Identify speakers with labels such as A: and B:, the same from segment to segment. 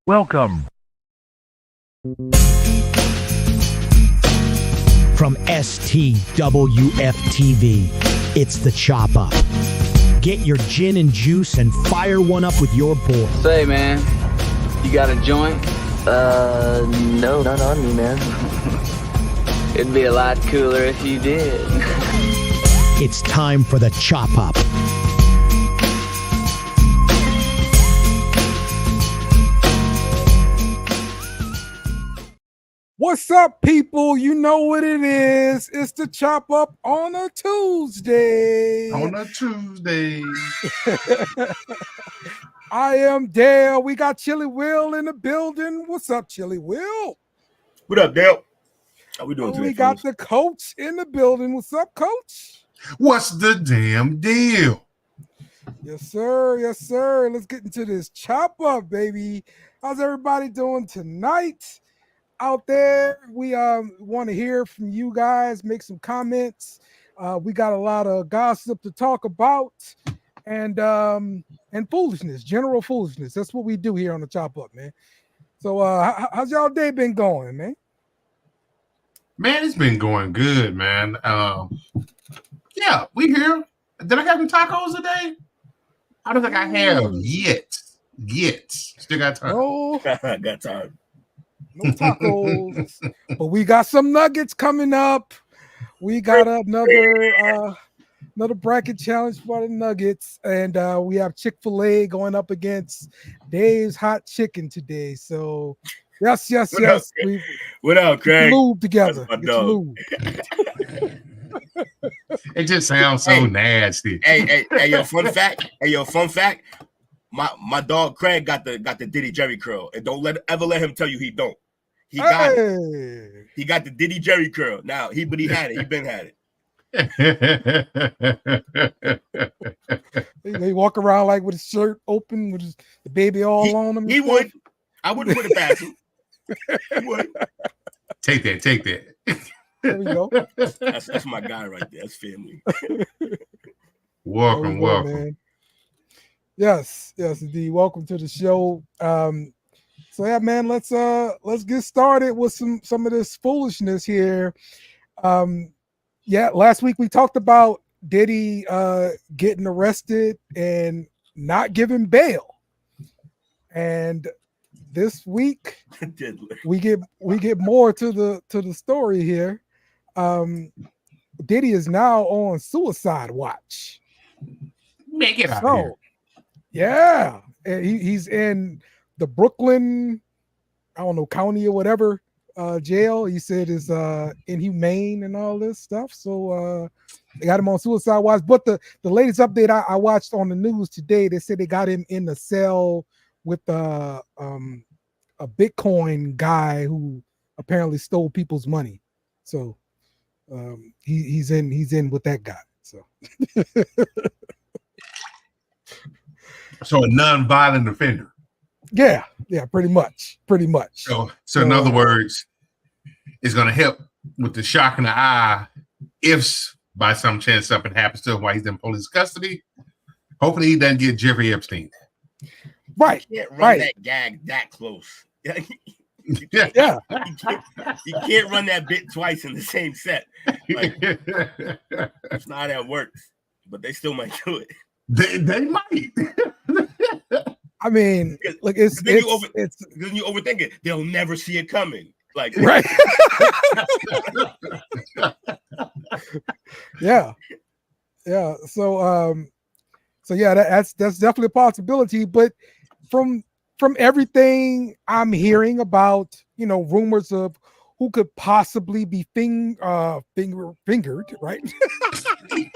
A: Welcome.
B: From STWF TV, it's the Chop Up. Get your gin and juice and fire one up with your boy.
C: Say, man, you got a joint?
D: No, not on me, man.
C: It'd be a lot cooler if you did.
B: It's time for the Chop Up.
E: What's up, people? You know what it is. It's the Chop Up on a Tuesday. I am Dale. We got Chili Will in the building. What's up, Chili Will?
F: What up, Dale? How we doing today?
E: We got the coach in the building. What's up, coach?
G: What's the damn deal?
E: Yes, sir. Yes, sir. Let's get into this Chop Up, baby. How's everybody doing tonight? Out there, we want to hear from you guys. Make some comments. We got a lot of gossip to talk about, and foolishness, general foolishness. That's what we do here on the Chop Up, man. So, how's y'all day been going, man?
G: Man, it's been going good, man. Yeah, we here. Did I have some tacos today? I don't think I have yet. Still got time.
E: No,
F: got time.
E: no tacos, but we got some nuggets coming up. We got another bracket challenge for the Nuggets, and we have Chick-fil-A going up against Dave's Hot Chicken today. So, yes.
F: What up, Craig?
E: Move together.
F: That's my dog.
G: It just sounds so nasty.
F: Hey, yo, fun fact. My dog Craig got the Diddy Jerry curl, and don't ever let him tell you he don't. He got it. He got the Diddy Jerry curl. Now he had it. He been had
G: it.
E: They walk around like with his shirt open, with the baby all on him.
F: He would. I wouldn't put it past him. He would.
G: Take that.
E: There we go.
F: That's my guy right there. That's family.
G: Welcome.
E: Man. Yes, indeed. Welcome to the show. So yeah, man, let's get started with some of this foolishness here. Last week we talked about Diddy getting arrested and not giving bail, and this week we get more to the story here. Diddy is now on suicide watch.
G: Make it out here.
E: Yeah, he's in the Brooklyn, I don't know, county or whatever jail. He said is inhumane and all this stuff. So they got him on suicide watch. But the latest update I watched on the news today, they said they got him in the cell with a Bitcoin guy who apparently stole people's money. So he's in with that guy. So.
G: So a non-violent offender.
E: Yeah, pretty much.
G: So in other words, it's going to help with the shock in the eye if by some chance something happens to him while he's in police custody. Hopefully he doesn't get Jeffrey Epstein.
E: Right.
F: You can't run that gag that close.
E: Yeah.
F: You can't run that bit twice in the same set. Like, that's not how that works. But they still might do it.
G: They might.
E: I mean, like it's
F: then you overthink it. They'll never see it coming. Like
E: right. Yeah. So yeah, that's definitely a possibility. But from everything I'm hearing about, rumors of who could possibly be fingered, right?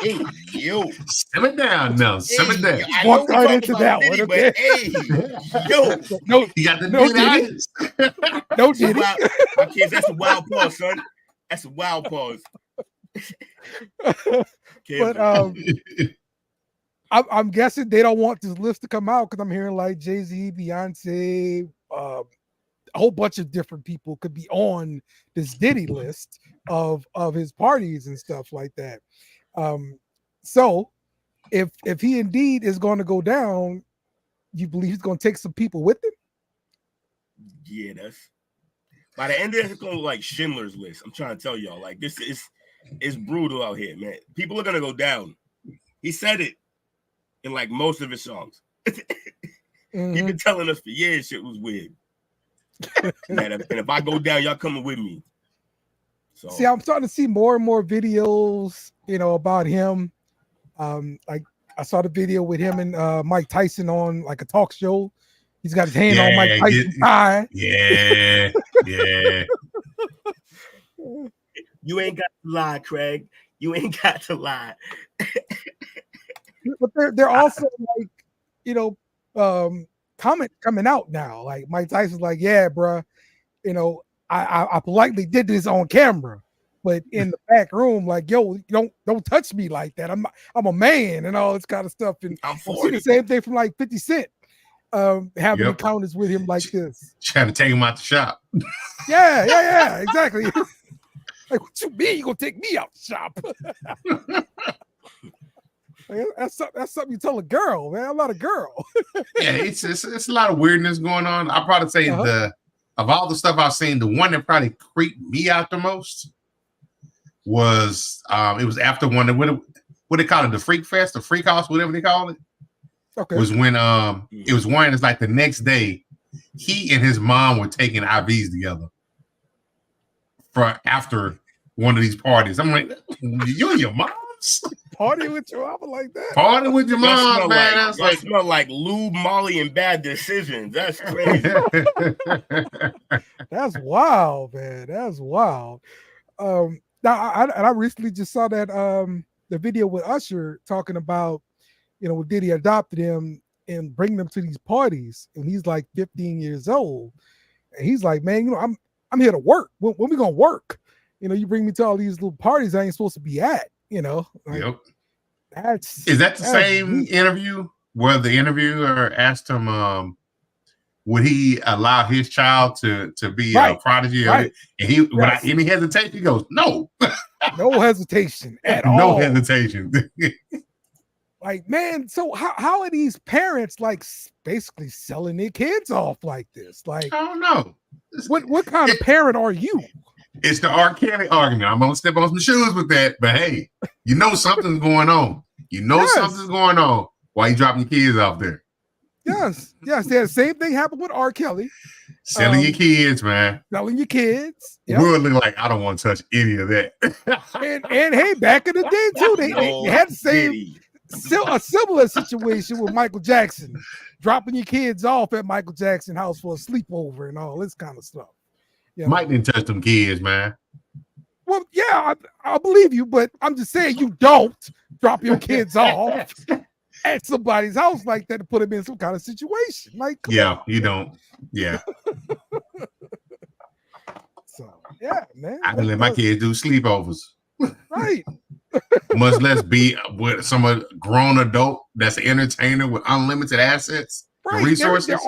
F: Hey, yo,
G: simmer down now. Simmer down.
E: Walk right into that one.
F: Diddy,
E: Okay?
F: but, hey, yo,
E: No,
G: you got the
E: Diddy. No Diddy.
F: Okay, that's a wild pause, son. That's a wild pause.
E: But I'm guessing they don't want this list to come out because I'm hearing like Jay-Z, Beyonce, a whole bunch of different people could be on this Diddy list of his parties and stuff like that. So if he indeed is going to go down, you believe he's going to take some people with him?
F: Yeah, that's by the end of it's gonna look like Schindler's List. I'm trying to tell y'all, like this is brutal out here, man. People are gonna go down. He said it in like most of his songs.
E: Mm-hmm.
F: He's been telling us for years shit was weird. And if I go down, y'all coming with me. So
E: see, I'm starting to see more and more videos, about him. Like I saw the video with him and Mike Tyson on like a talk show. He's got his hand on Mike Tyson's thigh.
G: Yeah.
F: you ain't got to lie, Craig. You ain't got to lie.
E: But they're also like, comment coming out now. Like Mike Tyson's like, yeah, bro, I politely did this on camera, but in the back room, like, yo, don't touch me like that. I'm a man and all this kind of stuff. And
F: I'm
E: see the same thing from like 50 Cent, having encounters with him like this.
G: Trying to take him out the shop.
E: Yeah, exactly. Like, what you mean you gonna take me out the shop? Like, that's something you tell a girl, man. I'm not a girl.
G: Yeah, it's a lot of weirdness going on. I'll probably say of all the stuff I've seen, the one that probably creeped me out the most was it was after one that what they call it, the Freak Fest, the Freak House, whatever they call it.
E: Okay.
G: Was when it was one. It's like the next day, he and his mom were taking IVs together for after one of these parties. I'm like, you and your moms
E: party with your mama like that?
G: Party with your mom, man. That's
F: like smell like lube, Molly, and bad decisions. That's crazy.
E: That's wild, man. That's wild. Now I recently just saw that the video with Usher talking about, when Diddy adopted him and bringing him to these parties, and he's like 15 years old, and he's like, man, I'm here to work. When we gonna work? You bring me to all these little parties I ain't supposed to be at. Like,
G: yep.
E: Is
G: that the same interview where the interviewer asked him, would he allow his child to be a prodigy? Right. And he, without any hesitation, he goes, no.
E: No hesitation at all.
G: No hesitation.
E: Like, man, so how are these parents like basically selling their kids off like this? Like,
G: I don't know.
E: What kind of parent are you?
G: It's the R. Kelly argument. I'm gonna step on some shoes with that, but hey, something's going on. Something's going on. Why you dropping your kids off there?
E: Yes. The same thing happened with R. Kelly.
G: Selling your kids, man.
E: Selling your kids.
G: Yep. We'll look like I don't want to touch any of that.
E: and hey, back in the day too, they had the same a similar situation with Michael Jackson, dropping your kids off at Michael Jackson's house for a sleepover and all this kind of stuff.
G: Mike didn't touch them kids, man.
E: Well, yeah, I believe you, but I'm just saying you don't drop your kids off at somebody's house like that to put them in some kind of situation. Like,
G: you don't. Yeah.
E: So, yeah, man.
G: I can let my kids do sleepovers.
E: Right.
G: Much less be with some grown adult that's an entertainer with unlimited assets, and resources.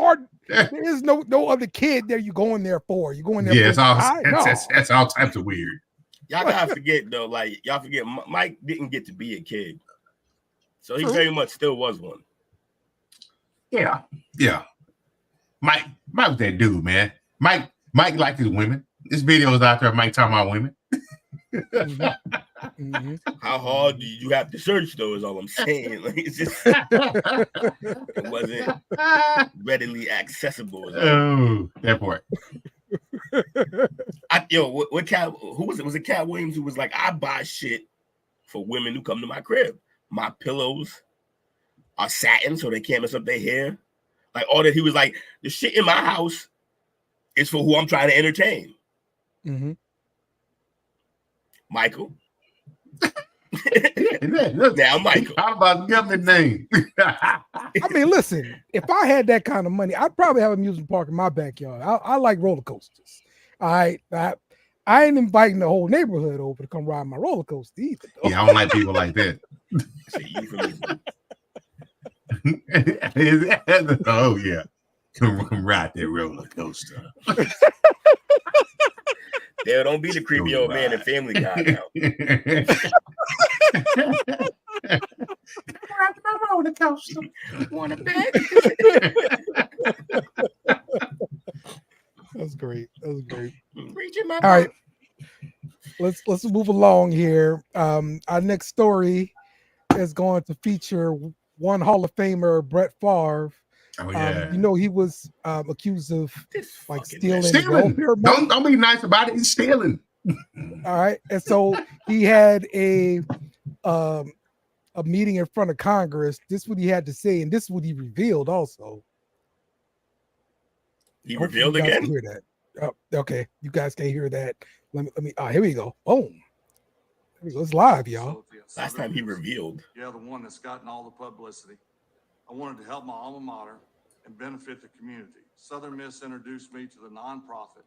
E: There is no other kid there you're going there for. You're going there
G: that's all types of weird.
F: Y'all gotta forget though, y'all forget Mike didn't get to be a kid. So he very much still was one.
G: Yeah. Mike was that dude, man. Mike liked his women. This video is out there of Mike talking about women.
E: Mm-hmm.
F: How hard do you have to search though is all I'm saying. Like, it's just it wasn't readily accessible.
G: Oh, that part.
F: What cat? Who was it? Was it Cat Williams who was like, I buy shit for women who come to my crib. My pillows are satin, so they can't mess up their hair. Like all that. He was like, the shit in my house is for who I'm trying to entertain.
E: Mm-hmm.
F: Michael.
G: Now, Michael. How about the government name?
E: I mean, listen, if I had that kind of money, I'd probably have a amusement park in my backyard. I like roller coasters. I ain't inviting the whole neighborhood over to come ride my roller coaster either. Though.
G: Yeah, I don't like people like that. Oh, yeah. Come ride that roller coaster.
F: There don't be the creepy old man in Family Guy now.
G: Ride my roller coaster.
F: Want a bed?
E: was great.
F: Reaching my
E: All right, let's move along here. Our next story is going to feature one Hall of Famer, Brett Favre.
G: Oh yeah.
E: You know, he was accused of
F: This
E: like
F: fucking
E: stealing welfare money.
G: Don't be nice about it. He's stealing.
E: All right, and so he had a meeting in front of Congress. This is what he had to say, and this is what he revealed. Also,
F: He
E: hopefully
F: revealed
E: you guys
F: again.
E: can hear that. Oh, okay, you guys can hear that. Let me. Here we go. Boom. Here we go. It's live, y'all.
F: Last time he revealed.
A: Yeah, the one that's gotten all the publicity. I wanted to help my alma mater and benefit the community. Southern Miss introduced me to the nonprofit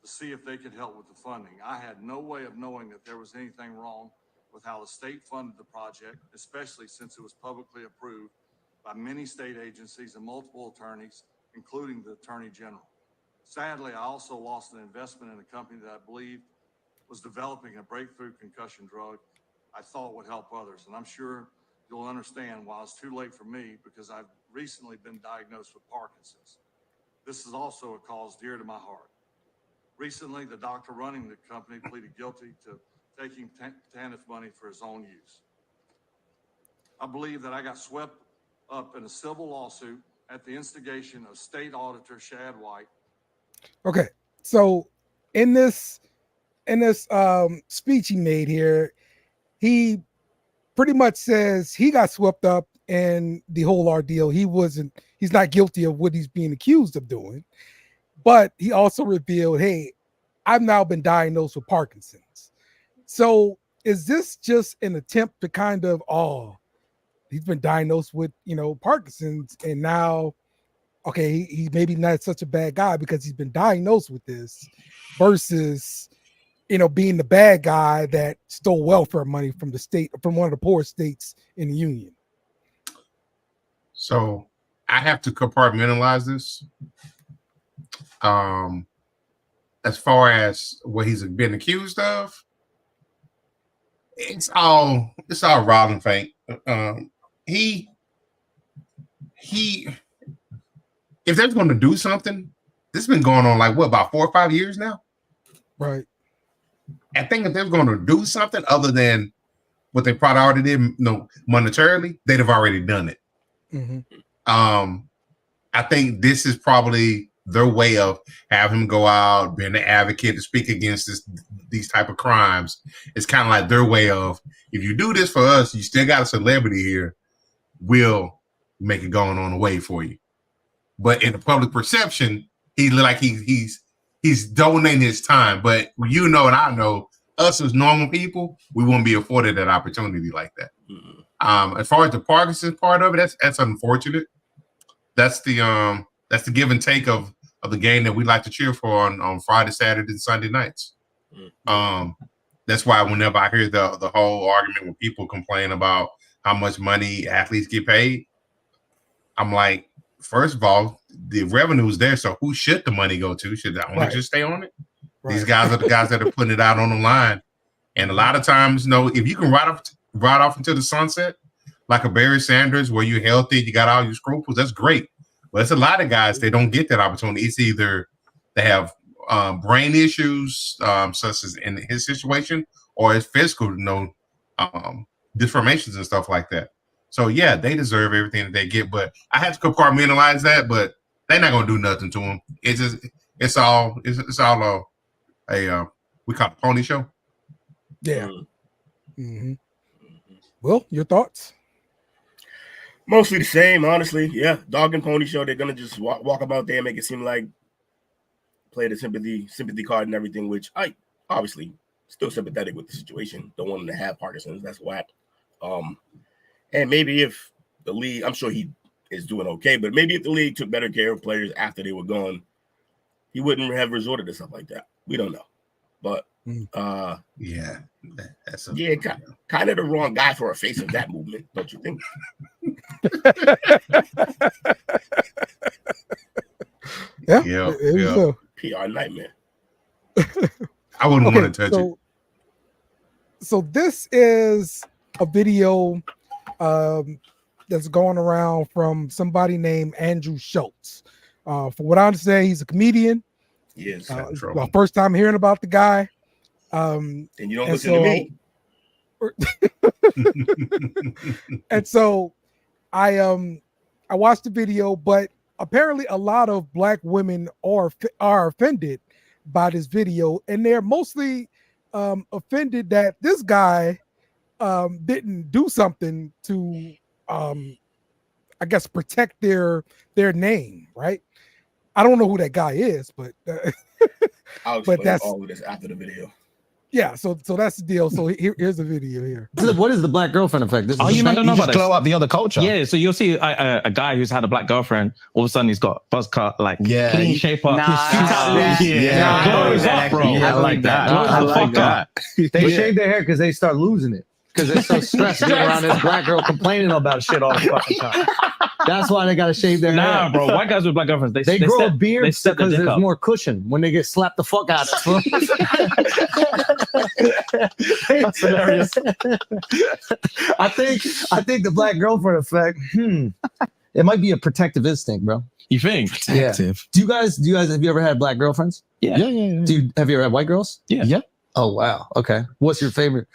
A: to see if they could help with the funding. I had no way of knowing that there was anything wrong with how the state funded the project, especially since it was publicly approved by many state agencies and multiple attorneys, including the Attorney General. Sadly, I also lost an investment in a company that I believed was developing a breakthrough concussion drug I thought would help others. And I'm sure you'll understand why it's too late for me, because I've recently been diagnosed with Parkinson's. This is also a cause dear to my heart. Recently, the doctor running the company pleaded guilty to taking TANF money for his own use. I believe that I got swept up in a civil lawsuit at the instigation of State Auditor Shad White.
E: Okay, so in this speech he made here, he pretty much says he got swept up in the whole ordeal. He's not guilty of what he's being accused of doing, but he also revealed, hey, I've now been diagnosed with Parkinson's. So is this just an attempt to kind of, he's been diagnosed with, Parkinson's, and now, okay, he maybe not such a bad guy because he's been diagnosed with this, versus, being the bad guy that stole welfare money from the state, from one of the poorest states in the union.
G: So I have to compartmentalize this. As far as what he's been accused of, it's all rotten fake. He if they're going to do something, this has been going on like about 4 or 5 years now.
E: Right.
G: I think if they're going to do something other than what they probably already did, monetarily, they'd have already done it.
E: Mm-hmm.
G: I think this is probably their way of having him go out, being an advocate to speak against these type of crimes. It's kind of like their way of, if you do this for us, you still got a celebrity here, we'll make it going on the way for you. But in the public perception, he's donating his time. But and I know, us as normal people, we won't be afforded that opportunity like that. Mm-hmm. As far as the Parkinson's part of it, that's unfortunate. That's the give and take of the game that we like to cheer for on Friday, Saturday, and Sunday nights. Mm-hmm. That's why whenever I hear the whole argument when people complain about how much money athletes get paid, I'm like, first of all, the revenue is there, so who should the money go to? Should the owner just stay on it? Right. These guys are the guys that are putting it out on the line. And a lot of times, if you can ride off into the sunset, like a Barry Sanders, where you're healthy, you got all your scruples, that's great. But it's a lot of guys, they don't get that opportunity. It's either they have brain issues, such as in his situation, or it's physical, deformations and stuff like that. So yeah, they deserve everything that they get, but I have to compartmentalize that. But they're not gonna do nothing to them. It's all a we call it a pony show.
E: Yeah. Mm-hmm. Will, your thoughts?
F: Mostly the same, honestly. Yeah, dog and pony show. They're gonna just walk about there and make it seem like play the sympathy card and everything, which I obviously still sympathetic with the situation. Don't want him to have Parkinson's. That's whack. And maybe if the league, I'm sure he is doing okay, but maybe if the league took better care of players after they were gone, he wouldn't have resorted to stuff like that. We don't know. But
G: yeah, that's
F: kind of the wrong guy for a face of that movement, don't you think?
E: Yeah.
F: PR nightmare.
G: I wouldn't want to touch it.
E: So this is a video that's going around from somebody named Andrew Shultz. For what I understand, he's a comedian
F: Yes.
E: Well, first time hearing about the guy.
F: And you don't listen to me.
E: And so I watched the video, but apparently a lot of black women are offended by this video, and they're mostly offended that this guy didn't do something to I guess protect their name, right? I don't know who that guy is, but
F: I'll explain all of this after the video.
E: Yeah, so that's the deal. So here's the video here.
H: What is the black girlfriend effect? This is
I: you might not know about this.
B: Glow up the other culture.
I: Yeah, so you'll see a guy who's had a black girlfriend. All of a sudden, he's got buzz cut, like clean shape up.
H: Glows
I: up, bro.
H: I like that.
I: I like that.
H: They shave their hair because they start losing it. Because they're so stressed being around this black girl complaining about shit all the fucking time. That's why they gotta shave their hair.
I: Nah, bro. White guys with black girlfriends, they
H: grow a beard because there's
I: up.
H: more cushion when they get slapped the fuck out of. That's hilarious. I think the black girlfriend effect. It might be a protective instinct, bro.
I: You think?
B: Protective.
H: Yeah. Do you guys have you ever had black girlfriends?
I: Yeah.
H: Have you ever had white girls?
I: Yeah.
H: Oh wow. Okay. What's your favorite?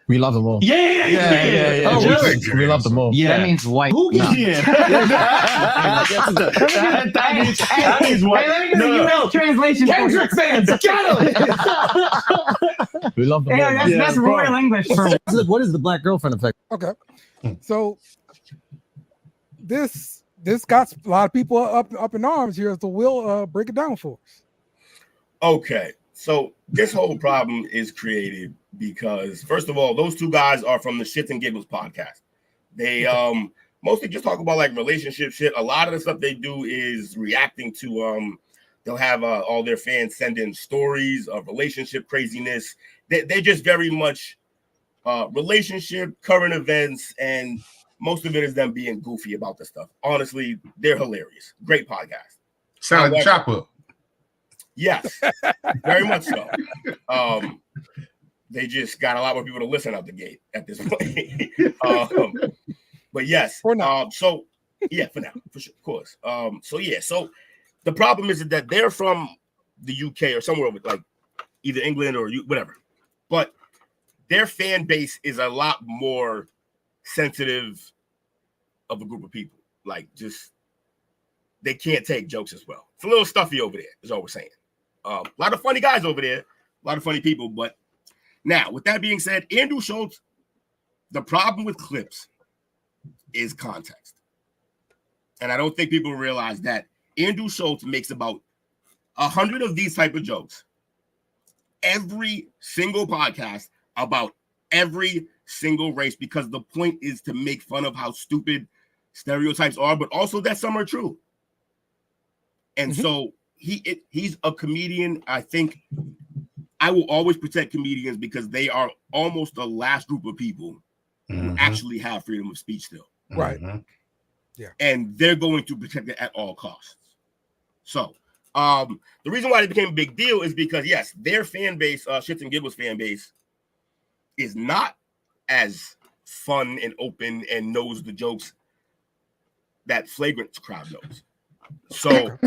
B: We love them all.
I: Yeah.
H: Oh, really?
B: We love them all.
I: Yeah.
D: That means white.
I: That means white.
D: Hey, let me get a US translation.
H: Kendrick fans, get him!
B: We love them all.
D: That's royal English for
H: What is the black girlfriend effect?
E: Okay, so this got a lot of people up in arms here, so we'll break it down for us.
F: Okay, so this whole problem is created because, first of all, those two guys are from the shxtngigs podcast. They mostly just talk about like relationship shit. A lot of the stuff they do is reacting to they'll have all their fans send in stories of relationship craziness. They're just very much relationship, current events, and most of it is them being goofy about the stuff. Honestly, they're hilarious. Great podcast.
G: Sound like Chopper.
F: Yes, very much so. They just got a lot more people to listen out the gate at this point. But yes,
E: for now.
F: So yeah, for now, for sure, of course. So the problem is that they're from the UK or somewhere over, like either England or whatever, but their fan base is a lot more sensitive of a group of people. Like, just they can't take jokes as well. It's a little stuffy over there, is all we're saying. A lot of funny guys over there, a lot of funny people. But now, with that being said, Andrew Schultz, the problem with clips is context. And I don't think people realize that Andrew Schultz makes about 100 of these type of jokes every single podcast about every single race, because the point is to make fun of how stupid stereotypes are, but also that some are true. And so he's a comedian. I think I will always protect comedians because they are almost the last group of people who actually have freedom of speech still.
E: Right. Yeah.
F: And they're going to protect it at all costs. So the reason why it became a big deal is because, yes, their fan base, shxtngigs fan base, is not as fun and open and knows the jokes that Flagrant's crowd knows. So,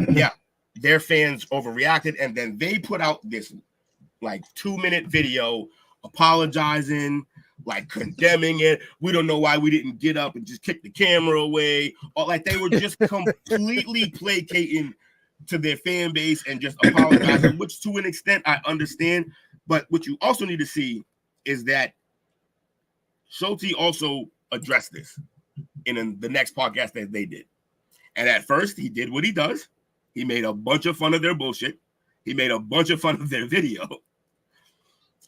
F: yeah, their fans overreacted, and then they put out this like 2-minute video apologizing, like condemning it. We don't know why we didn't get up and just kick the camera away, or like they were just completely placating to their fan base and just apologizing, which to an extent I understand. But what you also need to see is that Schultz also addressed this in the next podcast that they did. And at first, he did what he does. He made a bunch of fun of their bullshit. He made a bunch of fun of their video.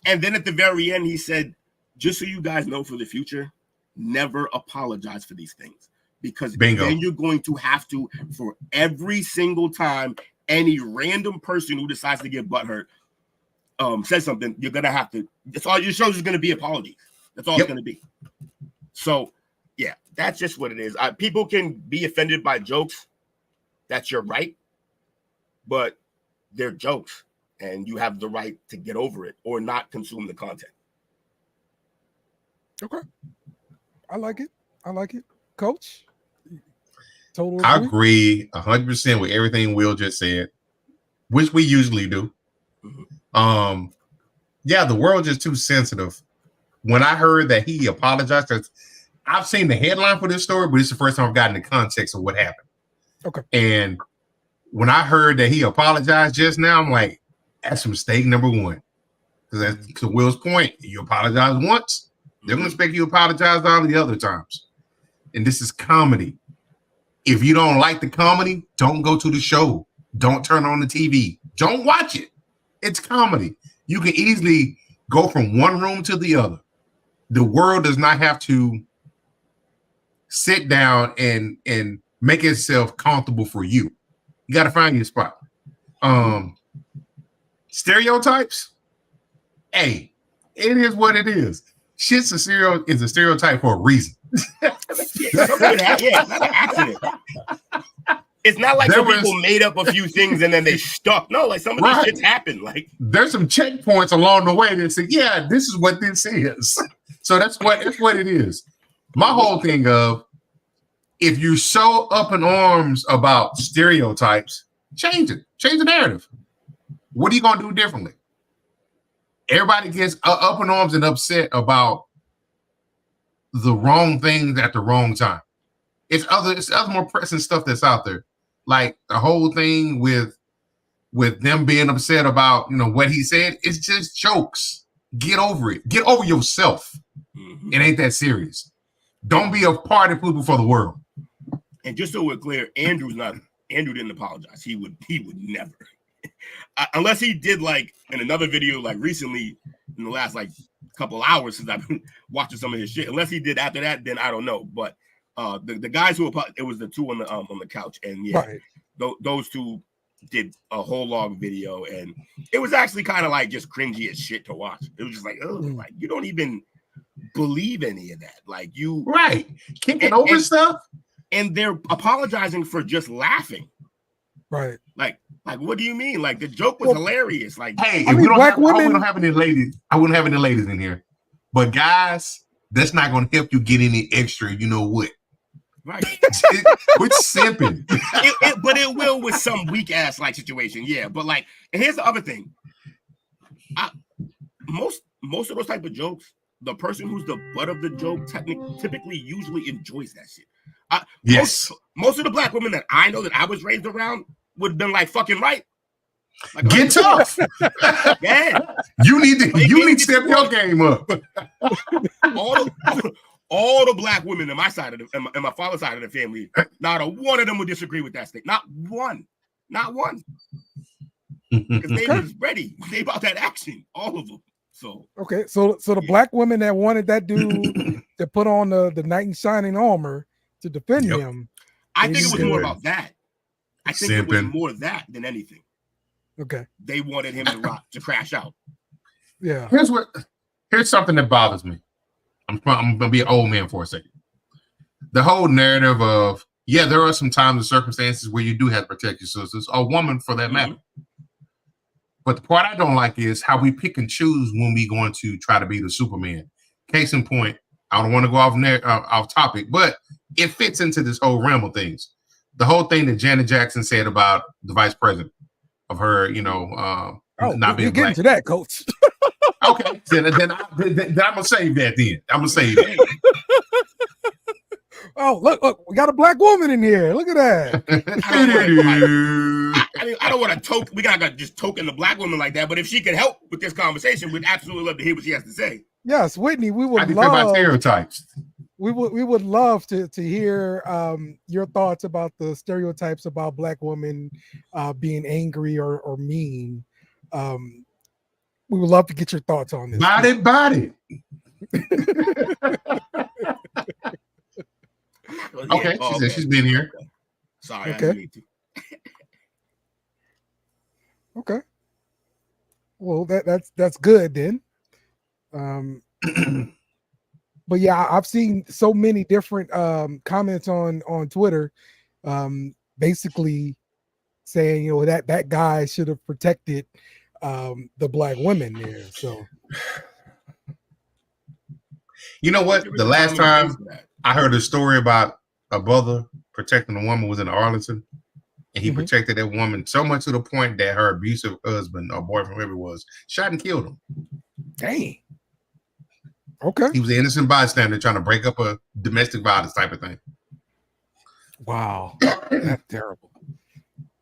F: And then at the very end, he said, just so you guys know for the future, never apologize for these things. Because then you're going to have to, for every single time any random person who decides to get butthurt says something, you're going to have to, that's all your show's is going to be apologies. That's all it's going to be. So, yeah, that's just what it is. People can be offended by jokes. That's your right. But they're jokes, and you have the right to get over it or not consume the content.
E: Okay. I like it. Coach? Total
G: I agree 100% with everything Will just said, which we usually do. Yeah, the world is too sensitive. When I heard that he apologized, 'cause I've seen the headline for this story, but it's the first time I've gotten the context of what happened.
E: Okay.
G: And when I heard that he apologized just now, I'm like, that's mistake number one. Because to Will's point, you apologize once, they're going to expect you to apologize all the other times. And this is comedy. If you don't like the comedy, don't go to the show. Don't turn on the TV. Don't watch it. It's comedy. You can easily go from one room to the other. The world does not have to sit down and make itself comfortable for you. You got to find your spot. Stereotypes. Hey, it is what it is. Shit's a stereotype for a reason.
F: Yeah, it's not an accident. It's not like some people made up a few things and then they stuck. No, like some of these shits happen. Like
G: there's some checkpoints along the way that say, yeah, this is what this is. So that's what it is. My whole thing of if you're so up in arms about stereotypes, change it. Change the narrative. What are you gonna do differently? Everybody gets up in arms and upset about the wrong things at the wrong time. It's other more pressing stuff that's out there. Like the whole thing with them being upset about, what he said, it's just jokes. Get over it. Get over yourself. Mm-hmm. It ain't that serious. Don't be a party pooper for the world.
F: And just so we're clear, Andrew didn't apologize. He would never. Unless he did like in another video like recently in the last like couple hours since I've been watching some of his shit. Unless he did after that, then I don't know. But the guys who it was the two on the couch, and those two did a whole long video, and it was actually kind of like just cringy as shit to watch. It was just like, oh, like you don't even believe any of that. Like you
G: kicking over stuff,
F: and they're apologizing for just laughing.
E: Right.
F: Like what do you mean? Like the joke was hilarious. Like,
G: hey, if we don't have any ladies, I wouldn't have any ladies in here. But guys, that's not going to help you get any extra. You know what?
F: Right.
G: We're simping.
F: But it will with some weak ass like situation. Yeah. But like, and here's the other thing. Most of those type of jokes, the person who's the butt of the joke typically usually enjoys that shit.
G: Yes.
F: Most of the black women that I know that I was raised around would have been like fucking right. Like,
G: get tough.
F: Yeah.
G: You need to step your game up.
F: All the black women in my side of and my father's side of the family, not a one of them would disagree with that statement. Not one. Because they was ready. They about that action. All of them. So
E: okay, so the black women that wanted that dude to put on the knight in shining armor to defend him.
F: I think it was more about that. I think it was more that than anything.
E: Okay.
F: They wanted him to crash out.
E: Yeah.
G: Here's something that bothers me. I'm gonna be an old man for a second. The whole narrative of there are some times and circumstances where you do have to protect your sisters, a woman for that matter. But the part I don't like is how we pick and choose when we going to try to be the Superman. Case in point, I don't want to go off topic, but it fits into this whole realm of things. The whole thing that Janet Jackson said about the vice president of her, not being black.
E: To that, Coach.
G: Okay, then I'm gonna save that. Then I'm gonna save that.
E: Oh, look, we got a black woman in here. Look at that.
F: I don't want to token. We gotta just token the black woman like that. But if she can help with this conversation, we'd absolutely love to hear what she has to say.
E: Yes, Whitney, we would
G: love about stereotypes.
E: We would love to hear your thoughts about the stereotypes about black women being angry or mean. We would love to get your thoughts on this.
G: Body. Okay, she's been here.
F: Sorry,
E: okay.
F: I need to.
E: Okay. Well, that's good then. But yeah, I've seen so many different comments on Twitter, basically saying that guy should have protected the black women there. So,
G: you know what? The last time I heard a story about a brother protecting a woman was in Arlington, and he protected that woman so much to the point that her abusive husband or boyfriend, whoever it was, shot and killed him.
E: Dang. Okay.
G: He was an innocent bystander trying to break up a domestic violence type of thing.
E: Wow, that's terrible.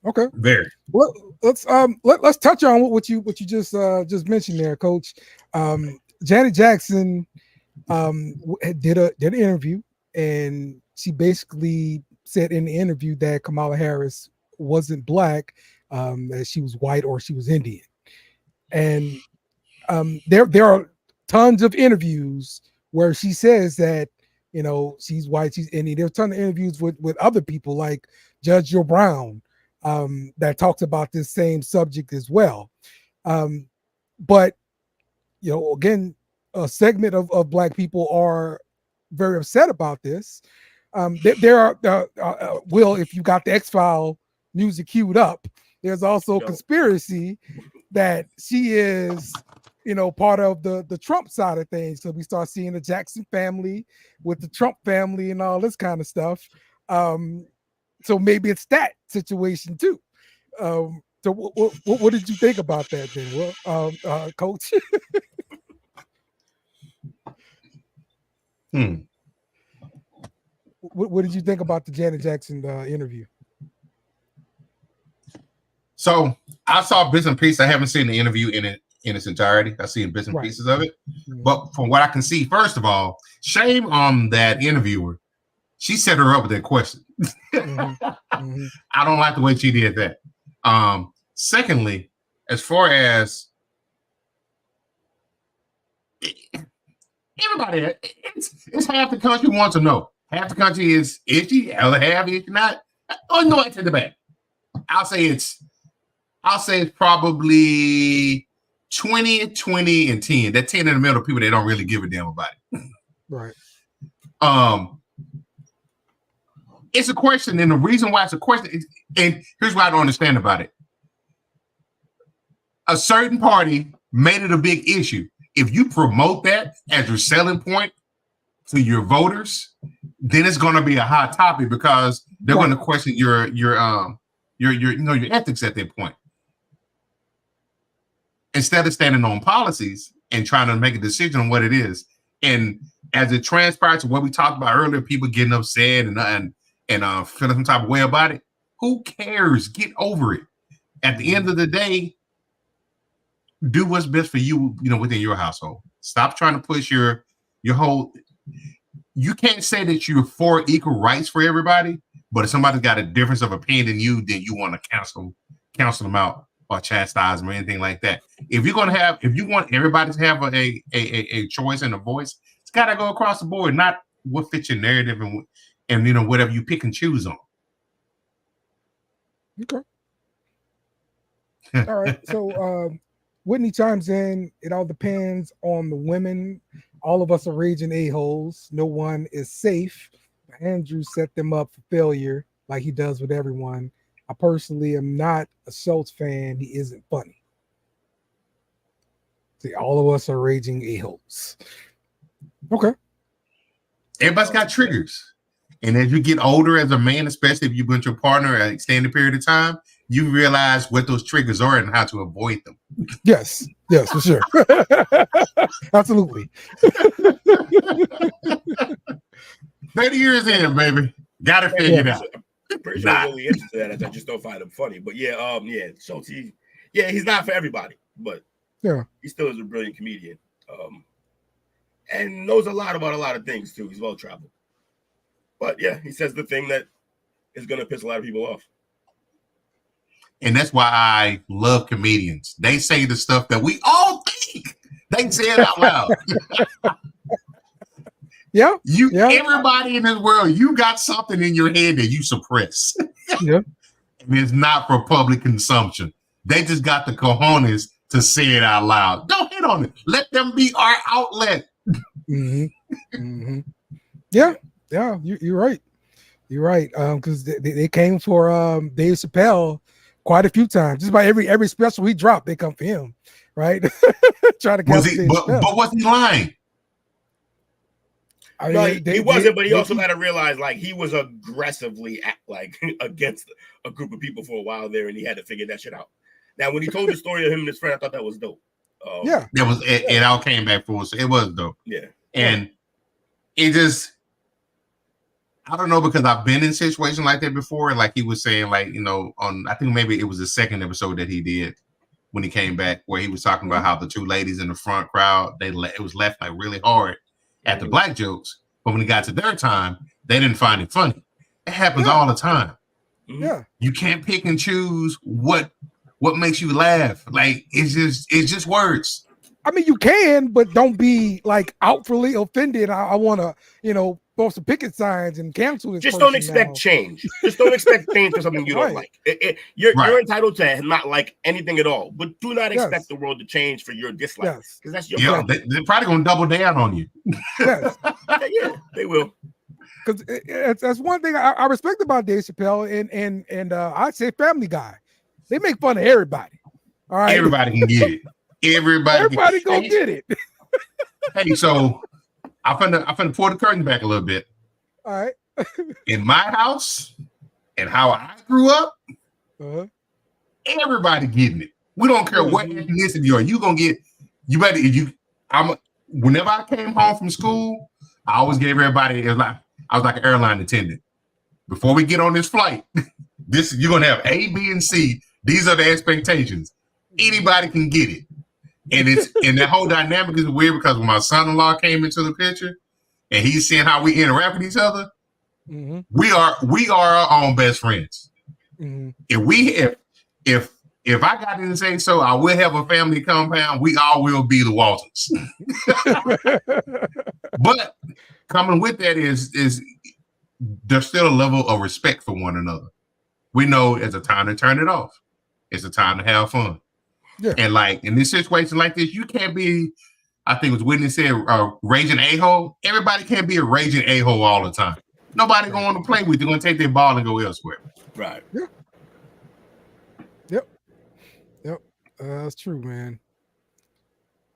E: Okay.
G: Very.
E: Well, let's touch on what you just mentioned there, Coach. Janet Jackson did an interview, and she basically said in the interview that Kamala Harris wasn't black, that she was white or she was Indian. And there are tons of interviews where she says that, you know, she's white, she's Indian. There's a ton of interviews with other people like Judge Joe Brown that talks about this same subject as well. But, you know, again, a segment of black people are very upset about this. There are, Will, if you got the X-File music queued up, there's also conspiracy that she is, you know, part of the Trump side of things. So we start seeing the Jackson family with the Trump family and all this kind of stuff. So maybe it's that situation too. So what did you think about that then, Will, Coach? What did you think about the Janet Jackson interview?
G: So I saw bits and pieces. I haven't seen the interview in its entirety. I've seen bits and pieces of it. But from what I can see, first of all, shame on that interviewer. She set her up with that question. I don't like the way she did that. Secondly, as far as everybody, it's half the country wants to know. Half the country is she, other half is not. Oh no, I take the back. I'll say it's probably 20, 20, and 10. That 10 in the middle, people that don't really give a damn about it.
E: Right.
G: It's a question, and the reason why it's a question is, and here's what I don't understand about it. A certain party made it a big issue. If you promote that as your selling point to your voters, then it's going to be a hot topic because they're going to question your ethics at that point. Instead of standing on policies and trying to make a decision on what it is, and as it transpires to what we talked about earlier, people getting upset and feeling some type of way about it. Who cares? Get over it. At the end of the day, do what's best for you, within your household. Stop trying to push your whole. You can't say that you're for equal rights for everybody, but if somebody's got a difference of opinion than you, then you want to counsel them out or chastise them or anything like that. If you want everybody to have a choice and a voice, it's got to go across the board, not what fits your narrative and whatever you pick and choose on.
E: Okay. All right. So Whitney chimes in. It all depends on the women. All of us are raging a-holes. No one is safe. Andrew set them up for failure like he does with everyone. I personally am not a Schultz fan. He isn't funny. See, all of us are raging a-holes. Okay.
G: Everybody's got triggers. And as you get older as a man, especially if you've been with your partner an extended period of time, you realize what those triggers are and how to avoid them.
E: Yes, for sure. Absolutely.
G: 30 years in, baby. Gotta figure it out.
F: I'm pretty sure he's only interested in that. I just don't find him funny. But Schultz, he's not for everybody, but he still is a brilliant comedian. And knows a lot about a lot of things too. He's well traveled. But he says the thing that is gonna piss a lot of people off.
G: And that's why I love comedians. They say the stuff that we all think. They say it out loud. Everybody in this world, you got something in your head that you suppress. And it's not for public consumption. They just got the cojones to say it out loud. Don't hit on it. Let them be our outlet.
E: Yeah, you're right. You're right. Because they came for Dave Chappelle quite a few times. Just about every special he dropped, they come for him, right? Try to
G: but was he lying?
E: I
F: No,
E: mean,
F: he wasn't, but he also got to realize like he was aggressively against a group of people for a while there, and he had to figure that shit out. Now, when he told the story of him and his friend, I thought that was dope.
E: Yeah,
G: that was it. All came back for us. It was dope.
F: Yeah,
G: and it just, I don't know, because I've been in situations like that before. Like he was saying, like, you know, on I think maybe it was the second episode that he did when he came back, where he was talking about how the two ladies in the front crowd, it was left like really hard at the black jokes, but when it got to their time, they didn't find it funny. It happens all the time.
E: Yeah,
G: you can't pick and choose what makes you laugh. Like it's just words.
E: I mean, you can, but don't be like outwardly offended. I want to, you know, post some picket signs and cancel this.
F: Just don't expect change. Just don't expect change for something you don't like. You're entitled to not like anything at all, but do not expect the world to change for your dislike, because that's your problem.
G: They're probably gonna double down on you.
E: Yes.
F: Yeah, they will.
E: Because that's one thing I respect about Dave Chappelle and I'd say Family Guy. They make fun of everybody. All right,
G: everybody can get it.
E: Everybody gonna get it.
G: Hey, so I'm finna pull the curtain back a little bit.
E: All right.
G: In my house and how I grew up, everybody getting it. We don't care what ethnicity you are. You gonna get. You better. Whenever I came home from school, I always gave everybody. It was like I was like an airline attendant. Before we get on this flight, you're gonna have A, B, and C. These are the expectations. Anybody can get it. And that whole dynamic is weird because when my son-in-law came into the picture and he's seeing how we interact with each other, we are our own best friends. If I got to say so, I will have a family compound. We all will be the Waltons. But coming with that is there's still a level of respect for one another. We know it's a time to turn it off. It's a time to have fun. Yeah. And like in this situation like this, you can't be, I think it was Whitney said, raging a-hole. Everybody can't be a raging a-hole all the time. Nobody going to play with you. They're going to take their ball and go elsewhere.
F: Right.
E: Yeah. Yep. That's true, man.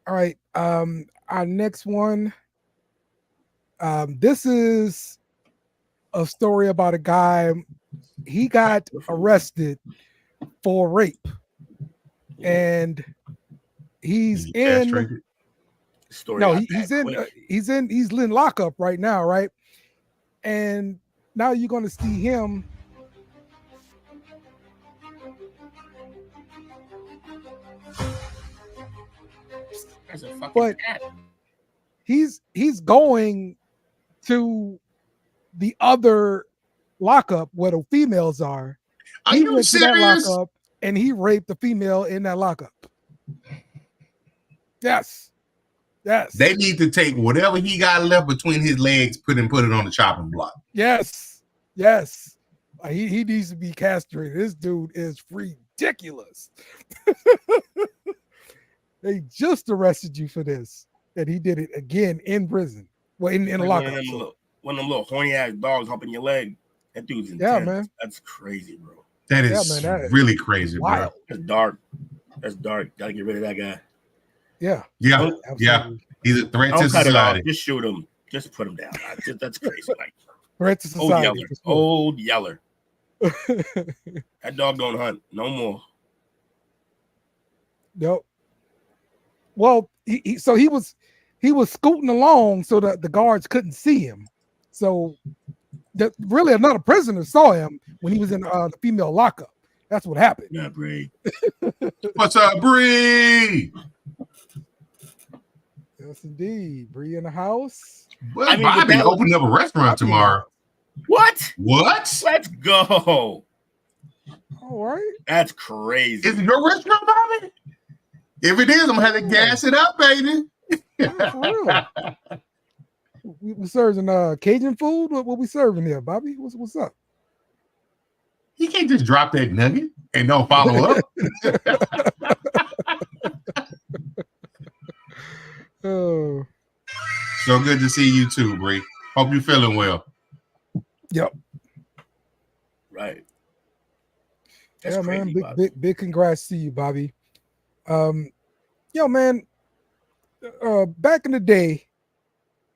E: All right. Our next one. This is a story about a guy. He got arrested for rape. And he's in lockup right now, right? And now you're going to see him. But he's going to the other lockup where the females are.
G: Are you serious?
E: Lockup and he raped the female in that lockup. Yes.
G: They need to take whatever he got left between his legs, put it on the chopping block.
E: Yes. He needs to be castrated. This dude is ridiculous. They just arrested you for this, and he did it again in prison. Well, in a lockup.
F: One of them little horny ass dogs humping your leg. That dude's intense.
E: Yeah, man.
F: That's crazy, bro.
G: That is really crazy, bro.
F: That's dark. Gotta get rid of that guy.
E: Yeah.
G: He's a threat to society.
F: Just shoot him. Just put him down. That's crazy. Like
E: threat to society.
F: Old Yeller. That dog don't hunt no more.
E: Nope. Well, he was scooting along so that the guards couldn't see him. So really another prisoner saw him when he was in the female lockup. That's what happened.
F: Yeah, Bree.
G: What's up, Bree?
E: Yes, indeed. Bree in the house.
G: Well, Bobby opened up a restaurant tomorrow.
F: What? Let's go.
E: All right.
F: That's crazy.
G: Is it your restaurant, Bobby? If it is, I'm gonna have to gas it up, baby.
E: For real. We serving Cajun food. What we serving here, Bobby? What's up?
G: You can't just drop that nugget and don't follow up.
E: Oh,
G: so good to see you too, Bree. Hope you're feeling well.
E: Yep.
F: Right.
E: That's crazy, man. Big congrats to you, Bobby. Man, back in the day,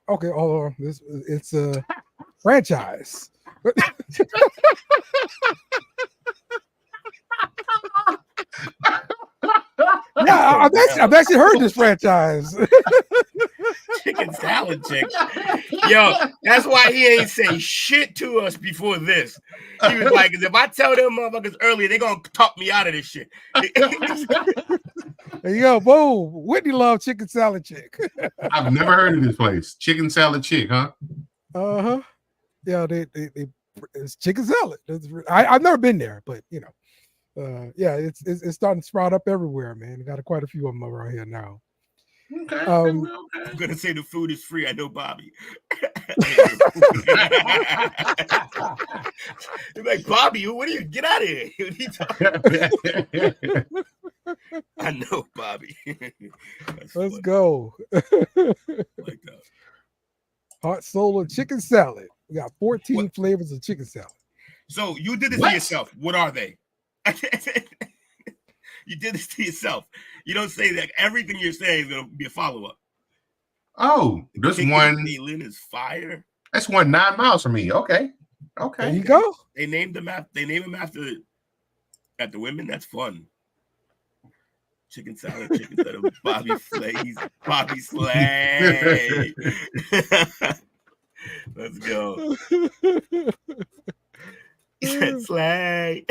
E: Okay, hold on. It's a franchise. Yeah, I've actually heard this franchise.
F: Chicken salad chick. Yo, that's why he ain't say shit to us before this. He was like, if I tell them motherfuckers earlier, they gonna talk me out of this shit.
E: There you go. Boom. Whitney love chicken salad chick.
G: I've never heard of this place. Chicken salad chick, huh?
E: Uh-huh. Yeah, it's chicken salad. I've never been there, but you know, yeah, it's starting to sprout up everywhere, man. Got quite a few of them around here now.
G: Okay.
F: I'm gonna say the food is free. I know Bobby. They're like, Bobby, what are you? Get out of here. I know Bobby.
E: Let's go.
F: Like that.
E: Hot soul of chicken salad. We got 14 flavors of chicken salad.
F: So you did this to yourself. What are they? You did this to yourself. You don't say that everything you're saying is gonna be a follow-up.
G: Oh, this one
F: is fire.
G: That's 9 miles from me. Okay.
E: There you go.
F: They named him after women. That's fun. Chicken salad, Bobby Flay. He's Bobby Slay. Let's go. He said Slay.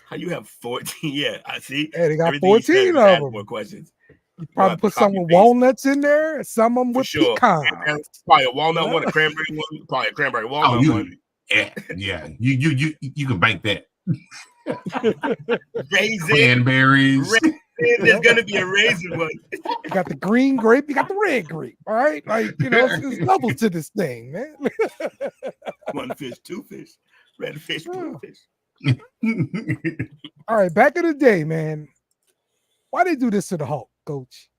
F: How you have 14? Yeah, I see.
E: Hey, they got 14 of them.
F: More questions.
E: You probably put some with walnuts in there, and some of them with pecans.
F: Probably a walnut one, a cranberry one, probably a cranberry walnut one.
G: Yeah. You can bank that.
F: Raisin,
G: cranberries.
F: There's gonna be a raisin one.
E: You got the green grape, you got the red grape. All right, like you know, it's levels to this thing, man.
F: One fish, two fish, red fish, blue fish.
E: All right, back in the day, man. Why they do this to the Hulk, Coach?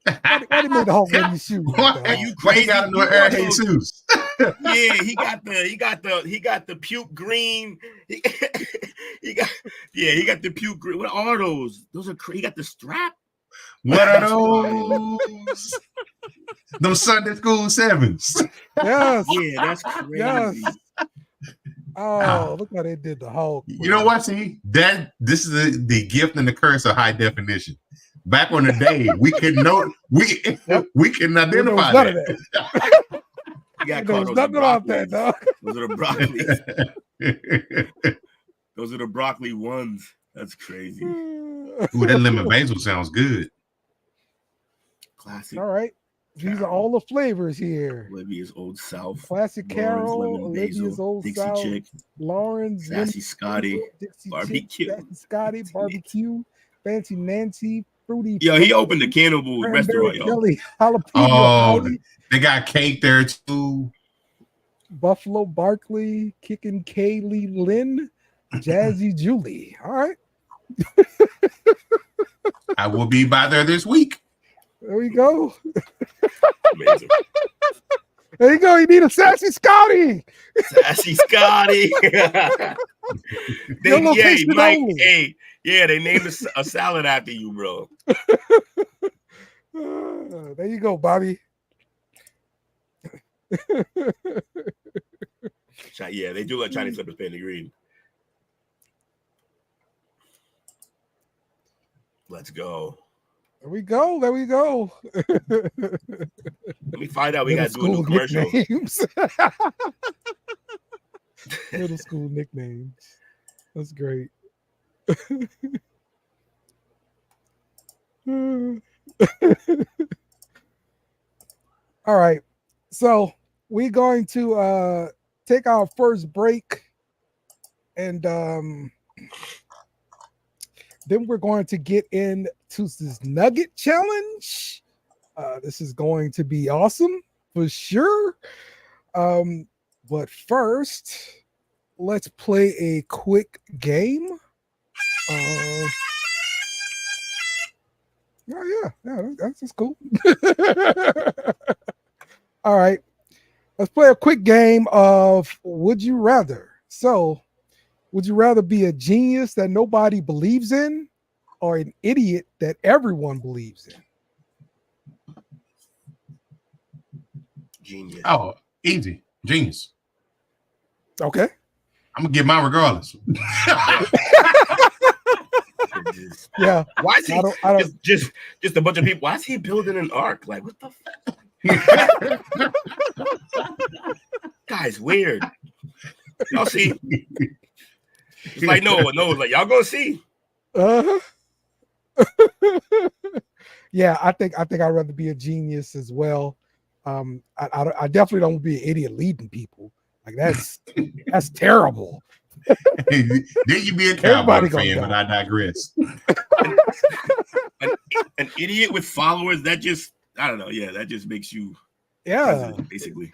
E: Why they made the Hulk wear these shoes?
F: Are you crazy?
G: He got to know Air Jesus.
F: Yeah, he got the puke green. He got the puke green. What are those? Those are he got the strap.
G: What are those? Them Sunday school 7s.
E: Yes.
F: Yeah, that's crazy.
E: Yes. Oh, look how they did the Hulk.
G: You know what? See, this is the gift and the curse of high definition. Back on the day, we could know we can identify that.
F: You got
E: There's nothing about that, dog.
F: Those are the broccoli. Those are the broccoli ones. That's crazy.
G: Ooh, that lemon basil sounds good.
F: Classic.
E: All right. These are all the flavors here.
F: Olivia's Old South.
E: Classic Carol, Olivia's Old
F: Dixie
E: South,
F: Chick,
E: Lauren's,
F: Sassy Scotty,
E: Dixie
F: Barbecue.
E: Chick, Sassy Scotty, Barbecue, Fancy Nancy, Fruity.
F: Yo, he opened the Cannibal restaurant, yo.
E: Jelly, jalapeno,
G: Oh, they got cake there too.
E: Buffalo Barkley, Kickin' Kaylee Lynn, Jazzy Julie. All right.
G: I will be by there this week.
E: There we go.
F: Amazing.
E: There you go. You need a Sassy Scotty.
F: Sassy Scotty. They named a salad after you, bro.
E: There you go, Bobby.
F: Yeah, they do like Chinese flippers paying the green. Let's go.
E: There we go. There we go.
F: Let me find out. We got to do a new commercial.
E: Middle school nicknames. That's great. All right. So we're going to take our first break, and then we're going to get into this nugget challenge. This is going to be awesome for sure. But first, let's play a quick game. Yeah, that's cool. All right. Let's play a quick game of Would You Rather. So, would you rather be a genius that nobody believes in or an idiot that everyone believes in?
F: Genius.
G: Oh, easy. Genius.
E: Okay.
G: I'm gonna get mine regardless.
E: Yeah.
F: Why is he
E: I don't
F: just a bunch of people? Why is he building an ark? Like, what the fuck? Guy's weird. Y'all see? He's like, no, like y'all gonna see.
E: Yeah, I think I'd rather be a genius as well. I definitely don't want to be an idiot leading people. Like that's terrible.
G: Then you be a Cowboy fan, but I digress.
F: An idiot with followers, that just, I don't know. Yeah, that just makes you basically.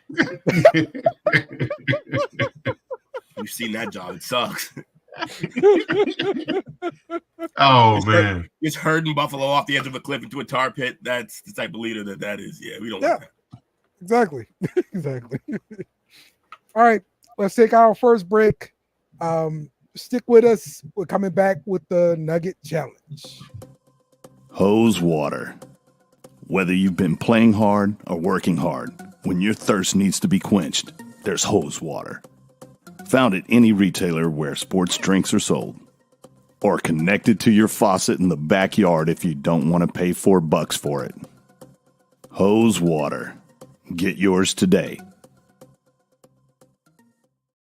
F: You've seen that job, it sucks.
G: Oh man.
F: Just herding buffalo off the edge of a cliff into a tar pit. That's the type of leader that is. Yeah, we don't want that.
E: Exactly. Exactly. All right, let's take our first break. Stick with us. We're coming back with the Nugget Challenge.
J: Hose water. Whether you've been playing hard or working hard, when your thirst needs to be quenched, there's hose water. Found at any retailer where sports drinks are sold. Or connected to your faucet in the backyard if you don't want to pay $4 for it. Hose water. Get yours today.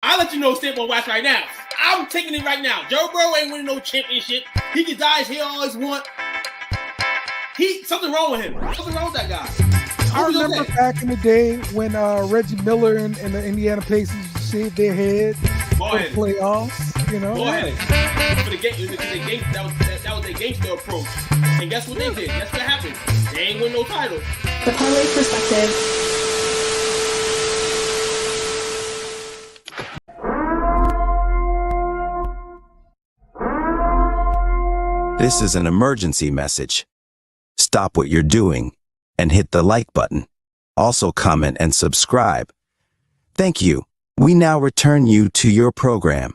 K: I'll let you know Stamp on Wax right now. I'm taking it right now. Joe Burrow ain't winning no championship. He can die as he always want. Something wrong with him. Something wrong with that guy.
E: I remember back in the day when Reggie Miller and the Indiana Pacers shaved their heads for playoffs. You know,
K: go ahead. For the game, that was their gangster approach. And guess what they did? Guess what happened? They ain't win no title.
L: The parlay perspective.
M: This is an emergency message. Stop what you're doing and hit the like button. Also comment and subscribe. Thank you. We now return you to your program.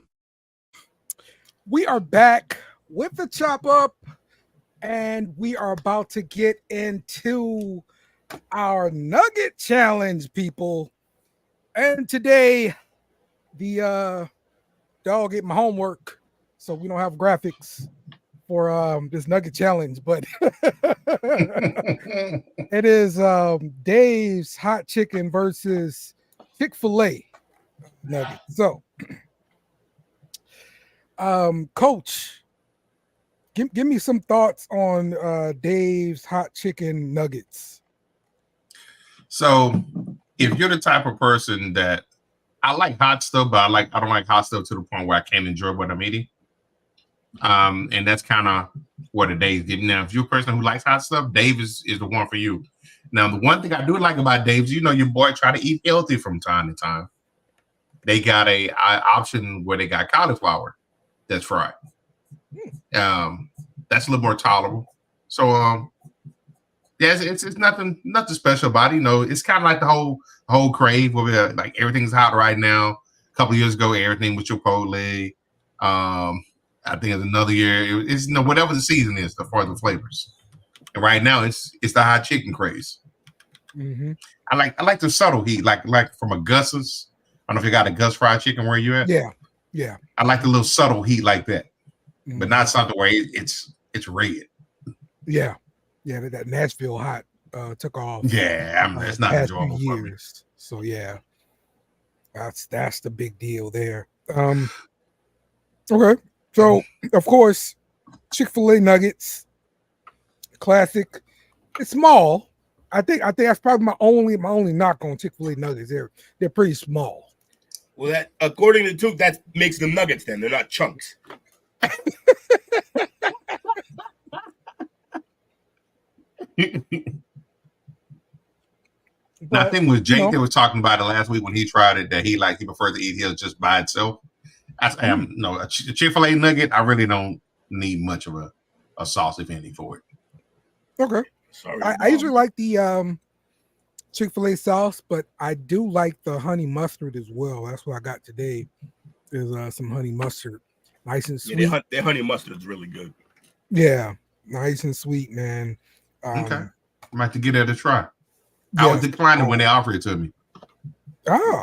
E: We are back with the chop up, and we are about to get into our Nugget Challenge, people. And today, the dog ate my homework, so we don't have graphics for this Nugget Challenge, but it is Dave's Hot Chicken versus Chick-fil-A Nugget. So, Coach, give me some thoughts on Dave's Hot Chicken Nuggets.
G: So, if you're the type of person that I like hot stuff, but I don't like hot stuff to the point where I can't enjoy what I'm eating. And that's kind of what a Dave's getting. Now, if you're a person who likes hot stuff, Dave is the one for you. Now, the one thing I do like about Dave's, you know, your boy try to eat healthy from time to time. They got a option where they got cauliflower that's fried. That's a little more tolerable. So, yeah, it's nothing special about it. You know, it's kind of like the whole crave where we're like everything's hot right now. A couple of years ago, everything was Chipotle. I think it's another year. It's whatever the season is for the flavors. And right now, it's the hot chicken craze.
E: Mm-hmm.
G: I like the subtle heat, like from a Gus's. I don't know if you got a Gus fried chicken where you at.
E: Yeah.
G: I like the little subtle heat like that,
E: Mm-hmm.
G: but not something where it's red.
E: Yeah. That Nashville hot took off.
G: Yeah, it's not enjoyable for me.
E: So yeah, that's the big deal there. Okay. So, of course, Chick-fil-A nuggets, classic. It's small. I think that's probably my only knock on Chick-fil-A nuggets. They're pretty small.
F: Well, that according to Duke, that makes them nuggets. Then they're not chunks.
G: I think with Jake, they was talking about it last week when he tried it that he preferred to eat his just by itself. A Chick-fil-A nugget, I really don't need much of a sauce, if any, for it.
E: Okay.
F: Sorry,
E: I usually like the Chick-fil-A sauce, but I do like the honey mustard as well. That's what I got today. Is some honey mustard, nice and sweet.
F: Yeah, their honey mustard is really good.
E: Yeah, nice and sweet, man.
G: Okay, I'm about to give that a try. I was declining when they offered it to me.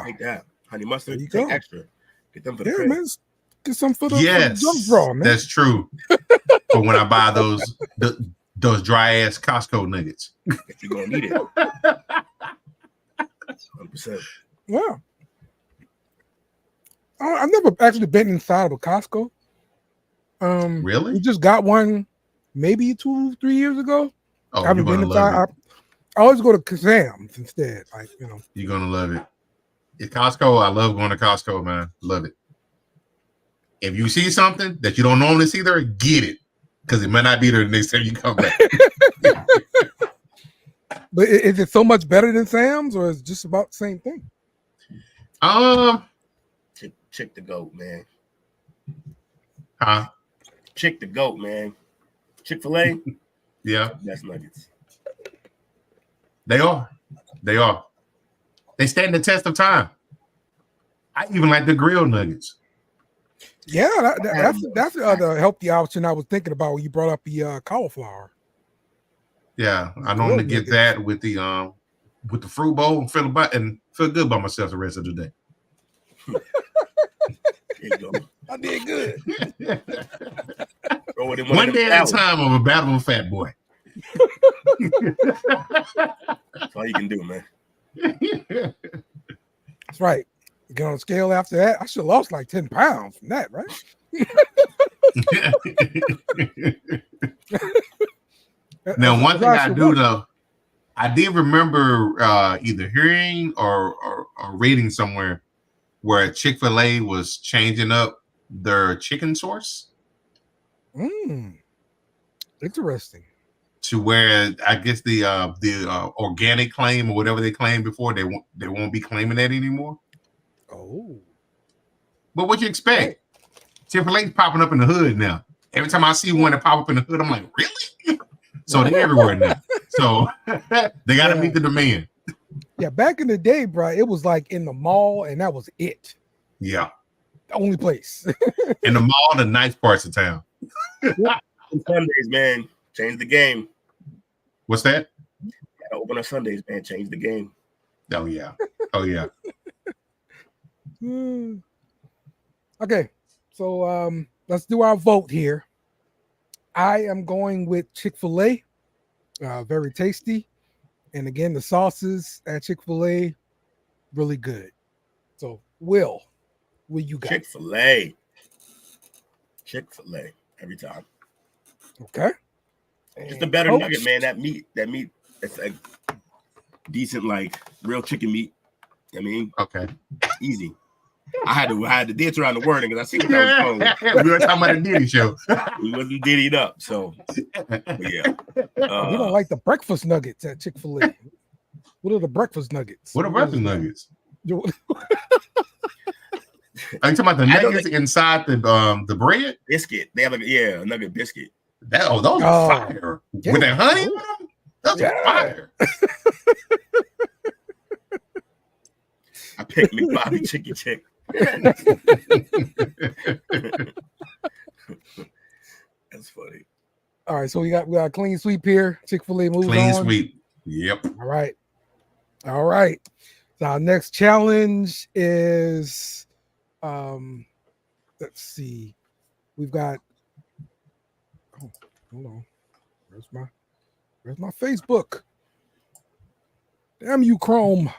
F: Take that. Honey mustard,
E: you
F: take
E: go.
F: extra. Get them for the
E: Yeah,
F: crib.
E: man. Get some for the
G: Yes,
E: junk drawer, man.
G: that's true. But when I buy those dry ass Costco nuggets,
F: you're gonna need it. 100%.
E: Yeah. I've never actually been inside of a Costco.
G: Really?
E: We just got one maybe 2-3 years ago.
G: Oh,
E: I haven't
G: you're
E: been
G: gonna love
E: inside.
G: it.
E: I always go to Sam's instead. Like, you know.
G: You're gonna love it. At Costco, I love going to Costco, man. Love it. If you see something that you don't normally see there, get it. Because it might not be there the next time you come back.
E: But is it so much better than Sam's, or is it just about the same thing?
F: Chick the goat, man.
G: Huh?
F: Chick the goat, man. Chick-fil-A.
G: Yeah.
F: That's nuggets.
G: They are. They are. They stand the test of time. I even like the grilled nuggets.
E: Yeah, that's the other healthy option I was thinking about when you brought up the cauliflower.
G: Yeah, I normally get that with the fruit bowl and feel good by myself the rest of the day.
F: There you go.
E: I did good.
G: One day at a time, I'm a battling fat boy.
F: That's all you can do, man.
E: That's right. You get on the scale after that. I should have lost like 10 pounds from that, right?
G: Now, one thing I do though, I did remember either hearing or reading somewhere where Chick-fil-A was changing up their chicken source.
E: Interesting.
G: To where I guess the organic claim or whatever they claimed before, they won't be claiming that anymore.
E: Oh.
G: But what you expect? Chick-fil-A's popping up in the hood now. Every time I see one that pop up in the hood, I'm like, really? So they're everywhere now. So they got to meet the demand.
E: Yeah, back in the day, bro, it was like in the mall, and that was it.
G: Yeah.
E: The only place.
G: In the mall, the nice parts of town.
F: Sundays, man. Change the game.
G: What's that?
F: Gotta open up Sundays, man. Change the game.
G: Oh, yeah. Oh, yeah.
E: Okay, so let's do our vote here. I am going with Chick-fil-A. Very tasty. And again, the sauces at Chick-fil-A, really good. So, Will you got?
F: Chick-fil-A. Chick-fil-A. Every time.
E: Okay.
F: Just a better nugget, man. That meat, that's like decent, like real chicken meat. I mean,
G: okay.
F: Easy. I had to dance around the wording because I see what that was
G: going. We were talking about a Diddy show.
F: We wasn't Diddy'd up, so but yeah.
E: You don't like the breakfast nuggets at Chick-fil-A. What are the breakfast nuggets?
G: What are breakfast nuggets? Are you talking about the nuggets inside the bread?
F: Biscuit. They have a nugget biscuit.
G: Those are fire. Yeah. With that honey? Those are fire.
F: I picked McBobby Chicky Chick. That's funny.
E: All right, so we got a clean sweep here. Chick-fil-A moves
G: clean
E: on.
G: Sweep. Yep.
E: All right. So our next challenge is let's see. We've got hold on. Where's my Facebook? Damn you, Chrome.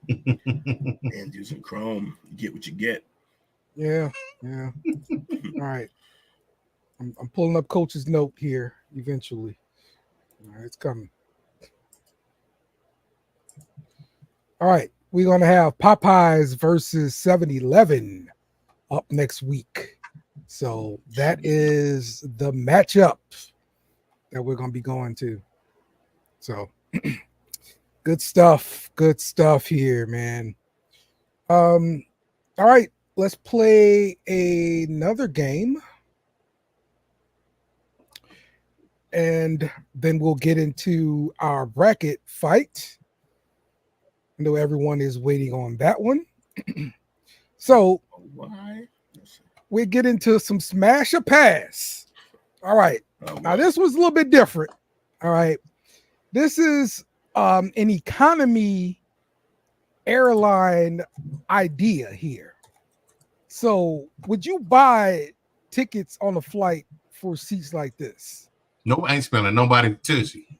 F: And using Chrome, you get what you get.
E: Yeah. All right. I'm pulling up Coach's note here eventually. All right, it's coming. All right, we're gonna have Popeyes versus 7-Eleven up next week. So that is the matchup that we're gonna be going to. So good stuff here, man. All right, let's play another game. And then we'll get into our bracket fight. I know everyone is waiting on that one. So we get into some smash or pass. All right. Now this was a little bit different. All right. This is an economy airline idea here. So, would you buy tickets on a flight for seats like this?
G: No, I ain't spending nobody tushy.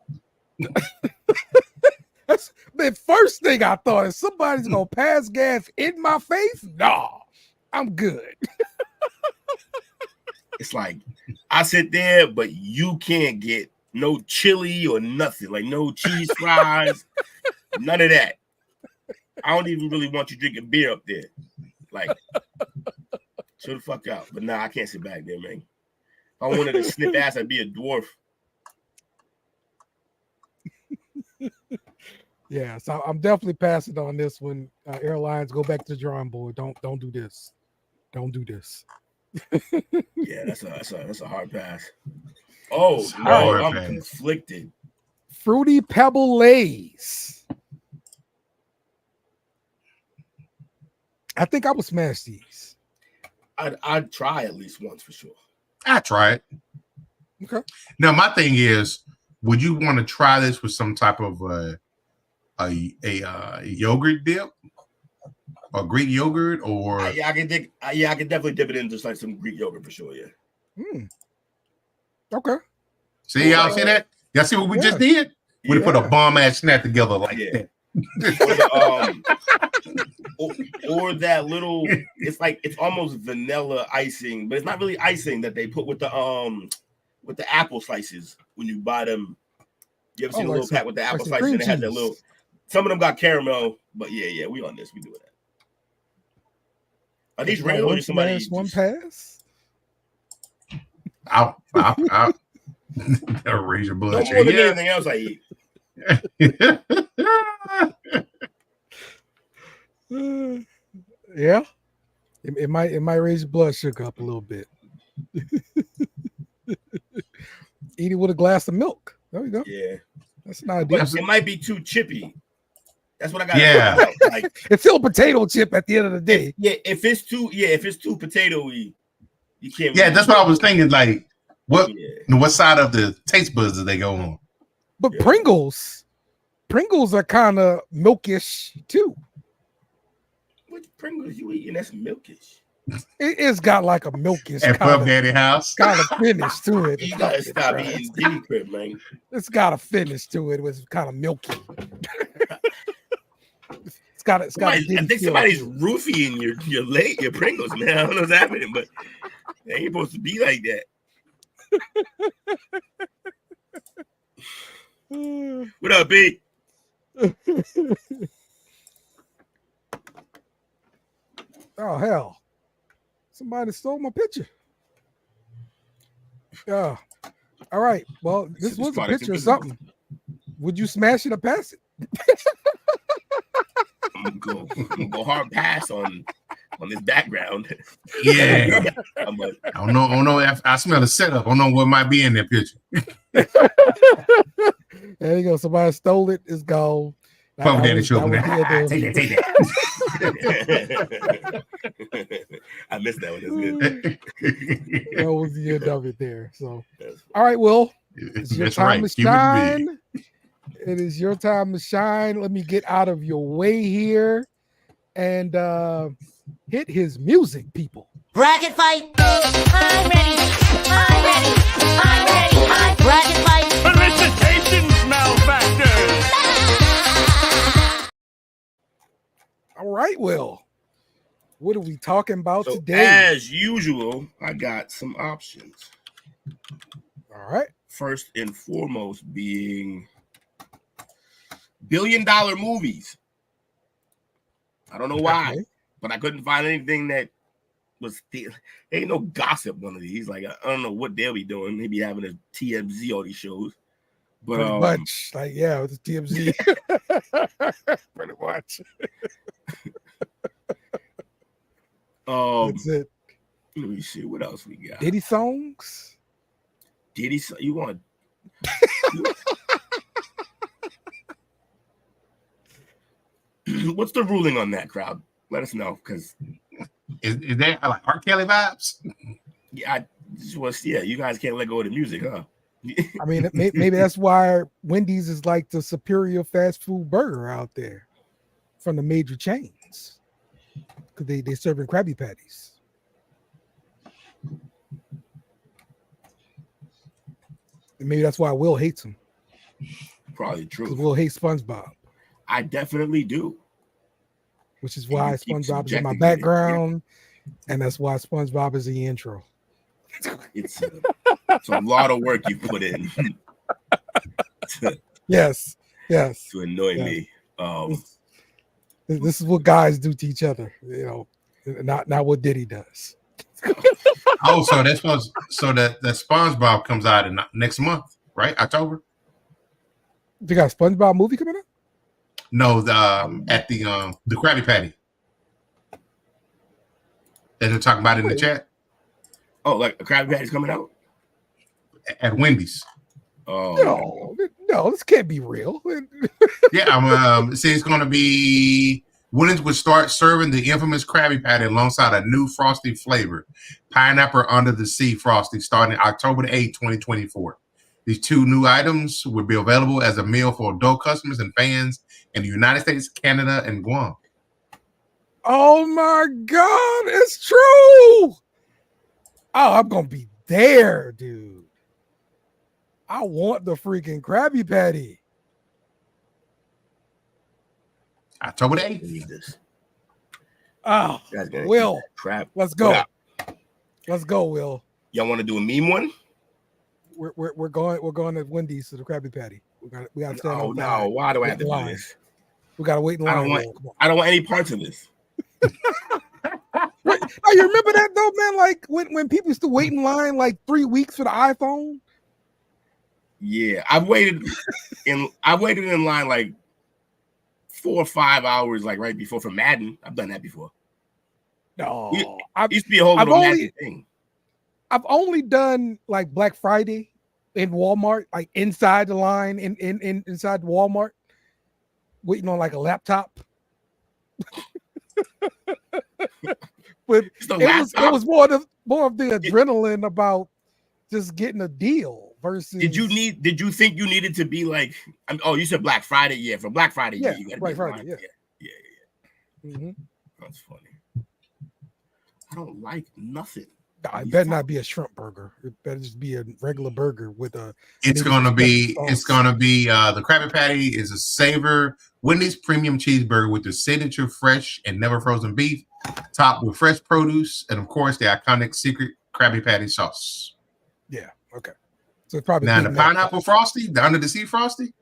E: That's the first thing I thought is somebody's gonna pass gas in my face. No, I'm good.
F: It's like I sit there, but you can't get no chili or nothing, like no cheese fries, none of that. I don't even really want you drinking beer up there. Like, chill the fuck out. But nah, I can't sit back there, man. If I wanted to snip ass, I'd be a dwarf.
E: Yeah, so I'm definitely passing on this one. Airlines, go back to the drawing board. Don't do this. Don't do this.
F: Yeah, that's a hard pass. Oh no, I'm conflicted.
E: Fruity Pebble Lays. I think I would smash these.
F: I'd try at least once for sure.
G: I try it.
E: Okay.
G: Now my thing is, would you want to try this with some type of a yogurt dip, or Greek yogurt, or
F: I can definitely dip it in just like some Greek yogurt for sure. Yeah.
E: Okay.
G: See, y'all see that? Y'all see what we just did? We put a bomb ass snack together like that.
F: or that little, it's almost vanilla icing, but it's not really icing that they put with the apple slices when you buy them. You ever seen a little pack with the apple slices and it has that little? Some of them got caramel, but yeah, we on this. We doing that. Are these regular or somebody?
E: One pass.
G: I'll raise your blood
F: No
G: sugar.
F: more than anything else I eat.
E: Yeah, it might raise your blood sugar up a little bit. Eat it with a glass of milk. There you go.
F: Yeah,
E: that's an idea.
F: But it might be too chippy. That's what I got.
G: Yeah,
E: like it's still a potato chip at the end of the day.
F: If it's too potatoey, you can't.
G: Yeah, that's what I was thinking. Like, what side of the taste buds do they go on?
E: But Pringles are kind of milkish too.
F: What Pringles you eating? That's milkish.
E: It's got like a milkish
G: at Puff Daddy house
E: kind of finish to it.
F: You gotta stop eating Diddy crib, man.
E: It's got a finish to it. It was kind of milky. It's got. I
F: think somebody's roofing your Pringles, man. I don't know what's happening, but they ain't supposed to be like that. What up, B?
E: Oh hell! Somebody stole my picture. Yeah. All right. Well, this was a picture of something. Would you smash it or pass it?
F: I'm gonna go hard pass on this background.
G: Yeah. I don't know. I smell the setup. I don't know what might be in that picture.
E: There you go. Somebody stole it. It's gone.
G: Puff Daddy showed me. Take that.
F: I missed that one. That's good.
E: That was the end of it there. So, all right, Will. It's your time to shine. It is your time to shine. Let me get out of your way here and hit his music, people.
N: Bracket fight. I'm ready. Bracket fight.
O: Felicitations, malefactor.
E: All right, Will. What are we talking about today?
F: As usual, I got some options.
E: All right.
F: First and foremost being $1 billion movies. I don't know why, but I couldn't find anything that was ain't no gossip one of these. Like I don't know what they'll be doing. Maybe having a TMZ all these shows. But
E: pretty much, like with the TMZ. Pretty much. That's it.
F: Let me see what else we got.
E: Diddy songs.
F: You want? What's the ruling on that, crowd? Let us know, because
G: is that like R. Kelly vibes?
F: Yeah, you guys can't let go of the music, huh?
E: I mean, maybe that's why Wendy's is like the superior fast food burger out there. from the major chains because they serving Krabby Patties. And maybe that's why Will hates him.
F: Probably true.
E: Because Will hates SpongeBob.
F: I definitely do.
E: Which is why SpongeBob is in my background, and that's why SpongeBob is the intro.
F: It's a lot of work you put in.
E: Yes.
F: To annoy me.
E: This is what guys do to each other, you know, not what Diddy does.
G: Oh, so that's that SpongeBob comes out in next month, right? October.
E: You got a SpongeBob movie coming out?
G: No, at the Krabby Patty that they're talking about in the chat.
F: Oh, like a Krabby Patty's coming out
G: at Wendy's.
F: Oh
E: no, this can't be real.
G: Yeah, see, it's going to be Wendy's would start serving the infamous Krabby Patty alongside a new frosty flavor, pineapple under the sea frosty, starting October the 8th, 2024. These two new items would be available as a meal for adult customers and fans in the United States, Canada, and Guam.
E: Oh my God, it's true. Oh, I'm gonna be there, dude. I want the freaking Krabby Patty.
G: October the 8th.
E: Oh, Will,
F: crap.
E: Let's go. Let's go, Will.
F: Y'all want to do a meme one?
E: We're going to Wendy's to the Krabby Patty. We got to stand on
F: no. Why do I have to do this?
E: We got to wait in line.
F: I don't want any parts of this.
E: Oh, you remember that though, man? Like when people used to wait in line like 3 weeks for the iPhone.
F: Yeah, I've waited in line like 4 or 5 hours, like right before for Madden. I've done that before.
E: No,
F: it used to be a whole little Madden thing.
E: I've only done like Black Friday in Walmart, like inside the line inside Walmart, waiting on like a laptop. But it was more of the adrenaline about just getting a deal versus.
F: Did you think you needed to be like? Oh, you said Black Friday, yeah. For Black Friday,
E: yeah,
F: you got
E: Black Friday,
F: yeah.
E: Mm-hmm.
F: That's funny. I don't like nothing.
E: It better not be a shrimp burger. It better just be a regular burger with a.
G: It's gonna be the Krabby Patty is a savor Wendy's premium cheeseburger with the signature fresh and never frozen beef, topped with fresh produce, and of course the iconic secret Krabby Patty sauce.
E: Yeah. Okay. So it's probably
G: now the pineapple frosty, the under the sea frosty.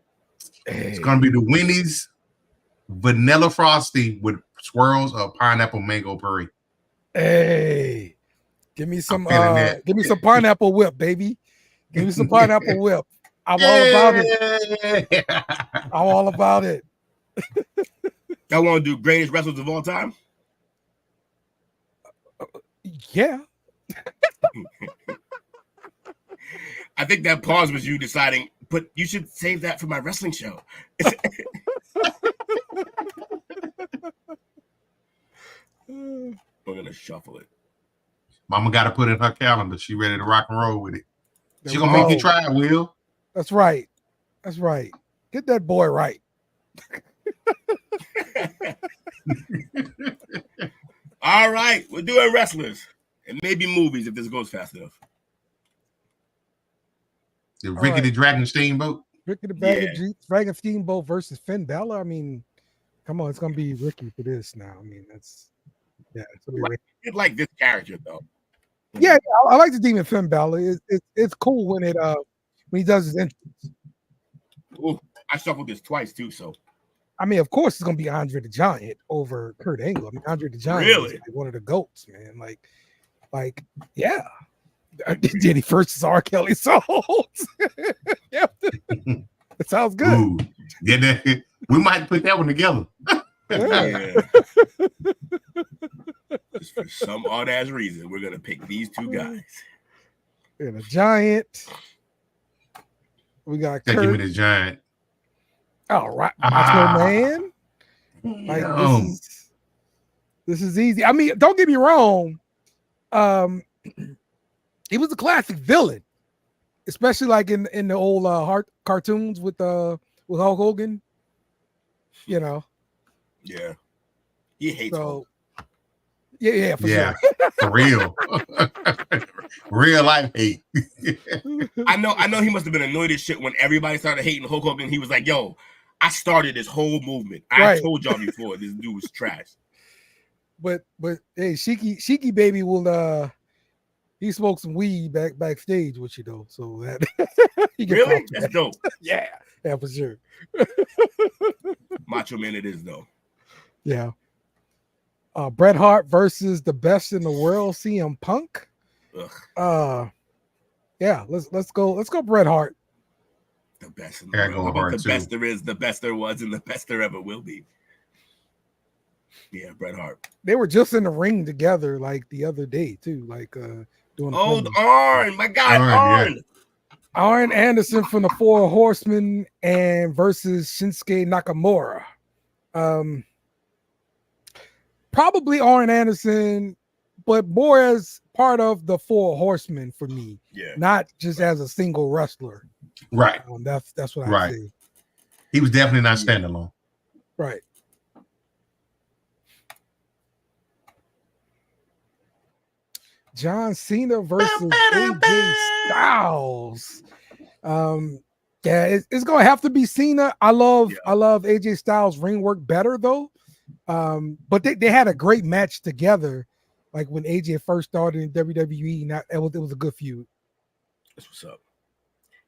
G: Hey. It's gonna be the Wendy's vanilla frosty with swirls of pineapple mango puree.
E: Hey. Give me some pineapple whip, baby. Give me some pineapple whip. I'm all about it. I'm all about it.
F: Y'all want to do greatest wrestlers of all time?
E: Yeah.
F: I think that pause was you deciding, but you should save that for my wrestling show. We're gonna shuffle it.
G: Mama got to put in her calendar. She ready to rock and roll with it. She gonna make you try it, Will.
E: That's right. That's right. Get that boy right.
F: All right, we're doing wrestlers and maybe movies if this goes fast enough.
G: The Ricky the Dragon Steamboat.
E: Ricky the Dragon Steamboat versus Finn Balor. I mean, come on, it's gonna be Ricky for this now. I mean, it's
F: It's like this character though.
E: Yeah, I like the Demon Finn Balor. It's cool when he does his entrance.
F: Ooh, I shuffled this twice too, so.
E: I mean, of course, it's gonna be Andre the Giant over Kurt Angle. I mean, Andre the Giant is like one of the goats, man. Like, yeah. Diddy versus R. Kelly Schultz. It sounds good.
G: Ooh, yeah, we might put that one together.
F: Yeah. Just for some odd ass reason, we're gonna pick these two guys.
E: And a Giant. We got Kurt.
G: Give me the Giant.
E: All right, Macho Man. Like this is easy. I mean, don't get me wrong. He was a classic villain, especially like in the old cartoons with Hulk Hogan. You know,
F: Yeah, he hates Hulk.
E: Yeah, for sure.
G: For real. Real life hate.
F: I know he must have been annoyed as shit when everybody started hating Hulk Hogan. He was like, yo, I started this whole movement. I told y'all before this dude was trash.
E: But hey, Shiki baby will he smoked some weed backstage with you though. So that
F: really? That's dope.
E: Yeah, for sure.
F: Macho Man it is though.
E: Yeah. Bret Hart versus the best in the world, CM Punk. Yeah, let's go Bret Hart.
F: The best in the world. The best there is, the best there was, and the best there ever will be. Yeah, Bret Hart.
E: They were just in the ring together like the other day too, like doing.
F: Old Arn, my God, Arn.
E: Yeah. Arn Anderson from the Four Horsemen and versus Shinsuke Nakamura. Probably Arn Anderson, but more as part of the Four Horsemen for me.
F: Yeah.
E: Not just as a single wrestler.
G: Right.
E: That's what I say.
G: He was definitely not standalone.
E: Right. John Cena versus AJ Styles. Yeah, it's gonna have to be Cena. I love AJ Styles' ring work better though. But they had a great match together, like when AJ first started in WWE. It was a good feud.
F: That's what's up.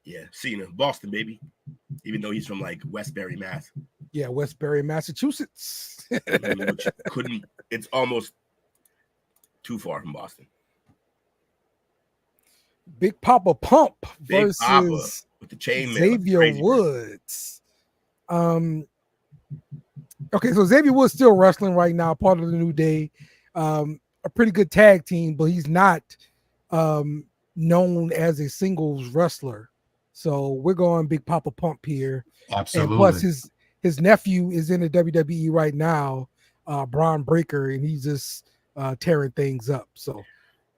F: Yeah, Cena, Boston, baby. Even though he's from like Westbury, Mass.
E: Yeah, Westbury, Massachusetts.
F: Which it's almost too far from Boston.
E: Big Papa Pump
F: Big
E: versus
F: Papa with the chainmail.
E: Xavier Woods. Okay, so Xavier Woods still wrestling right now, part of the New Day. A pretty good tag team, but he's not known as a singles wrestler. So we're going Big Papa Pump here.
G: Absolutely.
E: And plus his nephew is in the WWE right now, Braun Breaker, and he's just tearing things up. So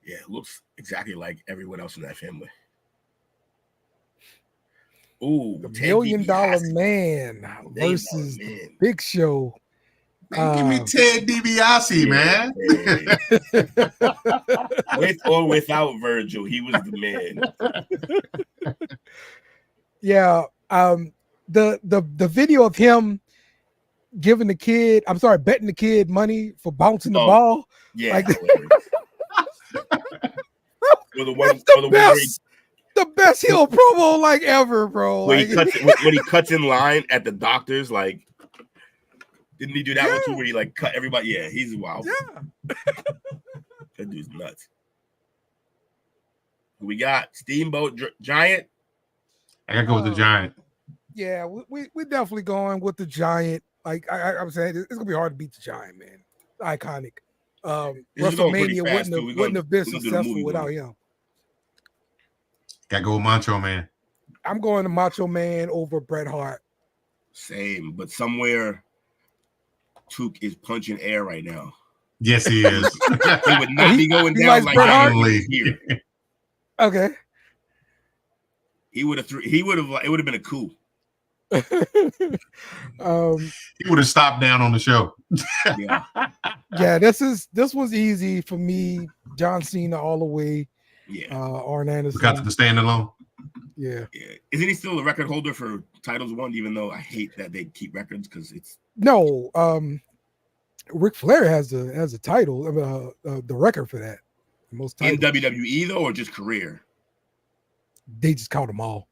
F: yeah, it looks exactly like everyone else in that family. Ooh,
E: the $1 Million Man versus Big Show.
G: Man, give me Ted DiBiase, man.
F: With or without Virgil, he was the man.
E: Yeah, the video of him giving betting the kid money for bouncing the ball.
F: Yeah,
E: like, the best heel promo like ever, bro.
F: When he cuts in line at the doctor's, like, didn't he do that one too? Where he like cut everybody? Yeah, he's wild.
E: Yeah,
F: that dude's nuts. We got Steamboat Giant.
G: I gotta go with the Giant.
E: Yeah, we're definitely going with the Giant. Like I'm saying, it's gonna be hard to beat the Giant, man. Iconic. WrestleMania wouldn't have been successful without him.
G: Gotta go with Macho Man.
E: I'm going to Macho Man over Bret Hart.
F: Same, but somewhere Took is punching air right now.
G: Yes, he is.
F: He would not be going down like that here.
E: Okay.
F: It would have been a coup.
G: He would have stopped down on the show.
E: Yeah, this was easy for me. John Cena all the way.
F: Yeah.
E: Arn Anderson.
G: Got to the standalone.
E: Yeah.
F: Isn't he still the record holder for titles won? Even though I hate that they keep records because it's
E: no. Ric Flair has a title, the record for that. Most titles.
F: In WWE though, or just career?
E: They just count them all.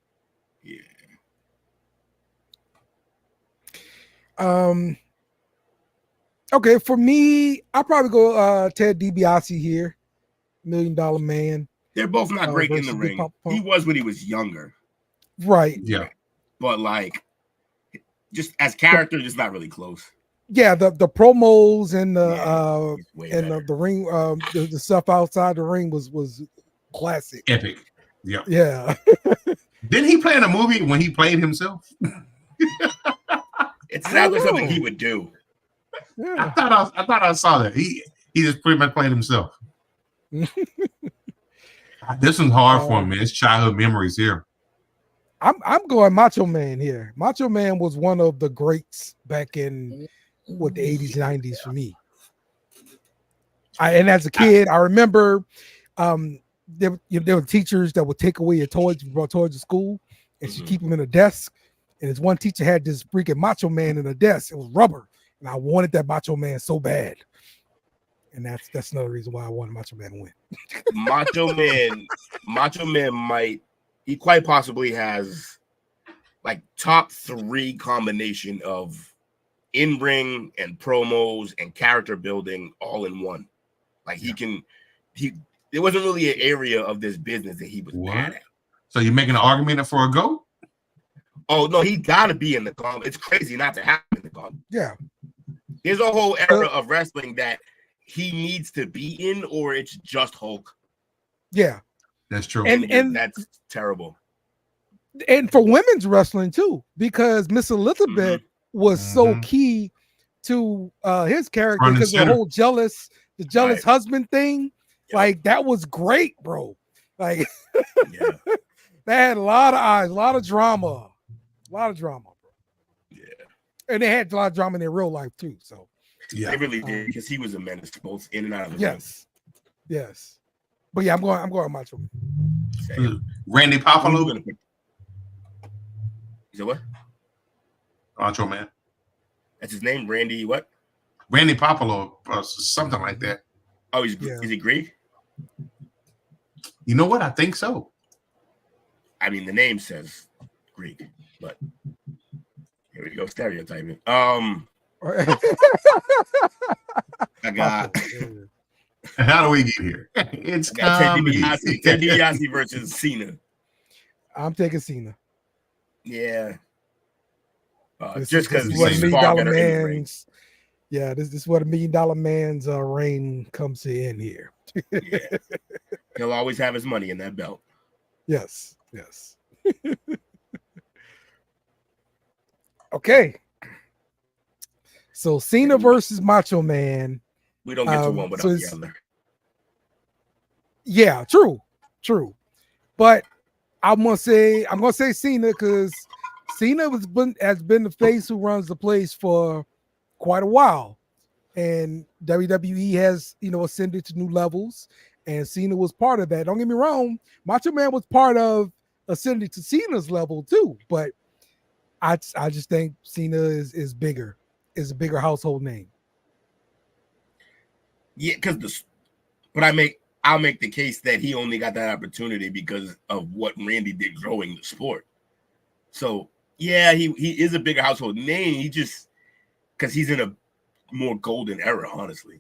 F: Yeah.
E: Okay, for me, I'll probably go Ted DiBiase here, $1 Million Man.
F: They're both not great in the ring. He was when he was younger.
E: Right.
G: Yeah.
F: But like just as character, just not really close.
E: Yeah, the promos and the ring, the stuff outside the ring was classic.
G: Epic. Yeah.
E: Yeah.
G: Didn't he play in a movie when he played himself?
F: It sounds like something he would do.
E: Yeah.
G: I thought I saw that. He just pretty much played himself. This one's hard for me. It's childhood memories here.
E: I'm going Macho Man here. Macho Man was one of the greats back in with the 80s, 90s for me. And as a kid, I remember there were teachers that would take away your toys, you brought toys to school, and she'd keep them in a desk. And this one teacher had this freaking Macho Man in a desk. It was rubber, and I wanted that Macho Man so bad. And that's another reason why I wanted Macho Man to win.
F: Macho Man he quite possibly has like top 3 combination of in-ring and promos and character building all in one. Like there wasn't really an area of this business that he was bad at.
G: So you're making an argument for a GOAT?
F: Oh no, he gotta be in the comp. It's crazy not to have him in the comp.
E: Yeah.
F: There's a whole era of wrestling that he needs to be in, or it's just Hulk.
E: Yeah.
G: That's true.
F: And that's terrible.
E: And for women's wrestling too, because Miss Elizabeth was so key to his character because the whole jealous husband thing. Yeah. Like that was great, bro. Like that had a lot of eyes, a lot of drama, bro. Yeah. And they had a lot of drama in their real life too. So
F: they really did, because he was a menace both in and out of the ring.
E: Yes. But yeah, I'm going Macho Man.
G: Randy Popolo.
F: Is it what?
G: Macho Man.
F: That's his name, Randy what?
G: Randy Popolo, something like that.
F: Oh, is he Greek?
G: You know what? I think so.
F: I mean, the name says Greek, but here we go, stereotyping. I got.
G: How do we get here? It's
F: Ted DiBiase versus Cena.
E: I'm taking Cena.
F: Yeah.
E: Just because this is what $1 million man's reign comes to end here.
F: Yeah. He'll always have his money in that belt.
E: Yes. Okay. So Cena versus Macho Man.
F: We don't get to one without the other.
E: Yeah, true. But I'm gonna say Cena because Cena has been the face who runs the place for quite a while, and WWE has ascended to new levels, and Cena was part of that. Don't get me wrong, Macho Man was part of ascending to Cena's level too, but I just think Cena is a bigger household name.
F: Yeah, I'll make the case that he only got that opportunity because of what Randy did growing the sport. So yeah, he is a bigger household name. He just because he's in a more golden era, honestly.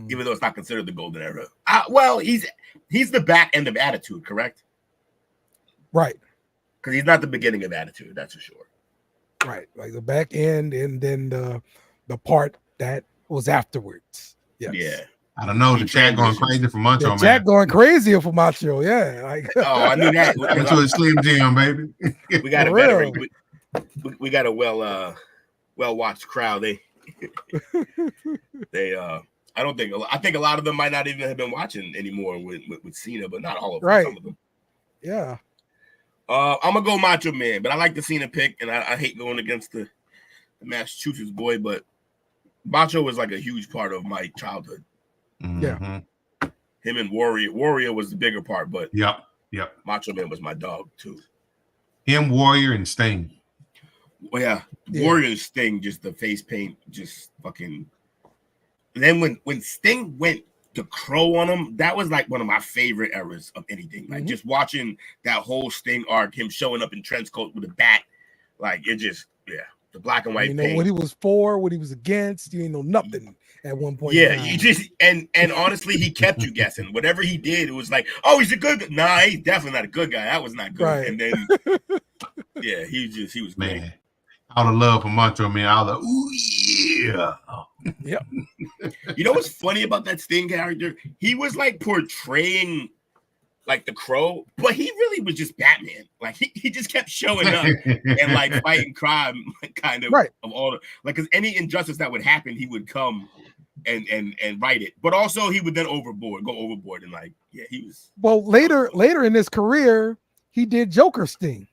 F: Even though it's not considered the golden era. Well, he's the back end of Attitude, correct?
E: Right.
F: Because he's not the beginning of Attitude, that's for sure.
E: Right, like the back end, and then the part that was afterwards. Yes.
F: Yeah.
G: I don't know. The chat going crazy for Macho Man.
E: The chat going crazy for Macho. Yeah. Like,
F: I knew that.
G: Went to a Slim Jim, baby.
F: We got a veteran. We got a well watched crowd. I think a lot of them might not even have been watching anymore with Cena, but not all of them.
E: Right.
F: Some of them.
E: Yeah.
F: I'm gonna go Macho Man, but I like the Cena pick, and I hate going against the Massachusetts boy, but Macho was like a huge part of my childhood.
E: Yeah.
F: Him and Warrior was the bigger part, but
G: yep.
F: Macho Man was my dog too.
G: Him, Warrior, and Sting.
F: Well, yeah. Warrior and Sting, just the face paint, just fucking. And then when Sting went to Crow on him, that was like one of my favorite eras of anything. Like just watching that whole Sting arc, him showing up in trench coat with a bat, like it just the black and white.
E: You know
F: paint.
E: what he was for, what he was against. You ain't know nothing at one point.
F: Yeah, you just and honestly, he kept you guessing. Whatever he did, it was like, oh, he's a good guy. Nah, he's definitely not a good guy. That was not good.
E: Right.
F: And then he was
G: man.
F: great.
G: All the love for Macho Man, all the ooh yeah.
E: Yep.
F: You know what's funny about that Sting character? He was like portraying like the Crow, but he really was just Batman. Like he just kept showing up and like fighting crime, kind of of all the because any injustice that would happen, he would come and right it. But also he would then go overboard and like he was.
E: Well, later in his career, he did Joker Sting.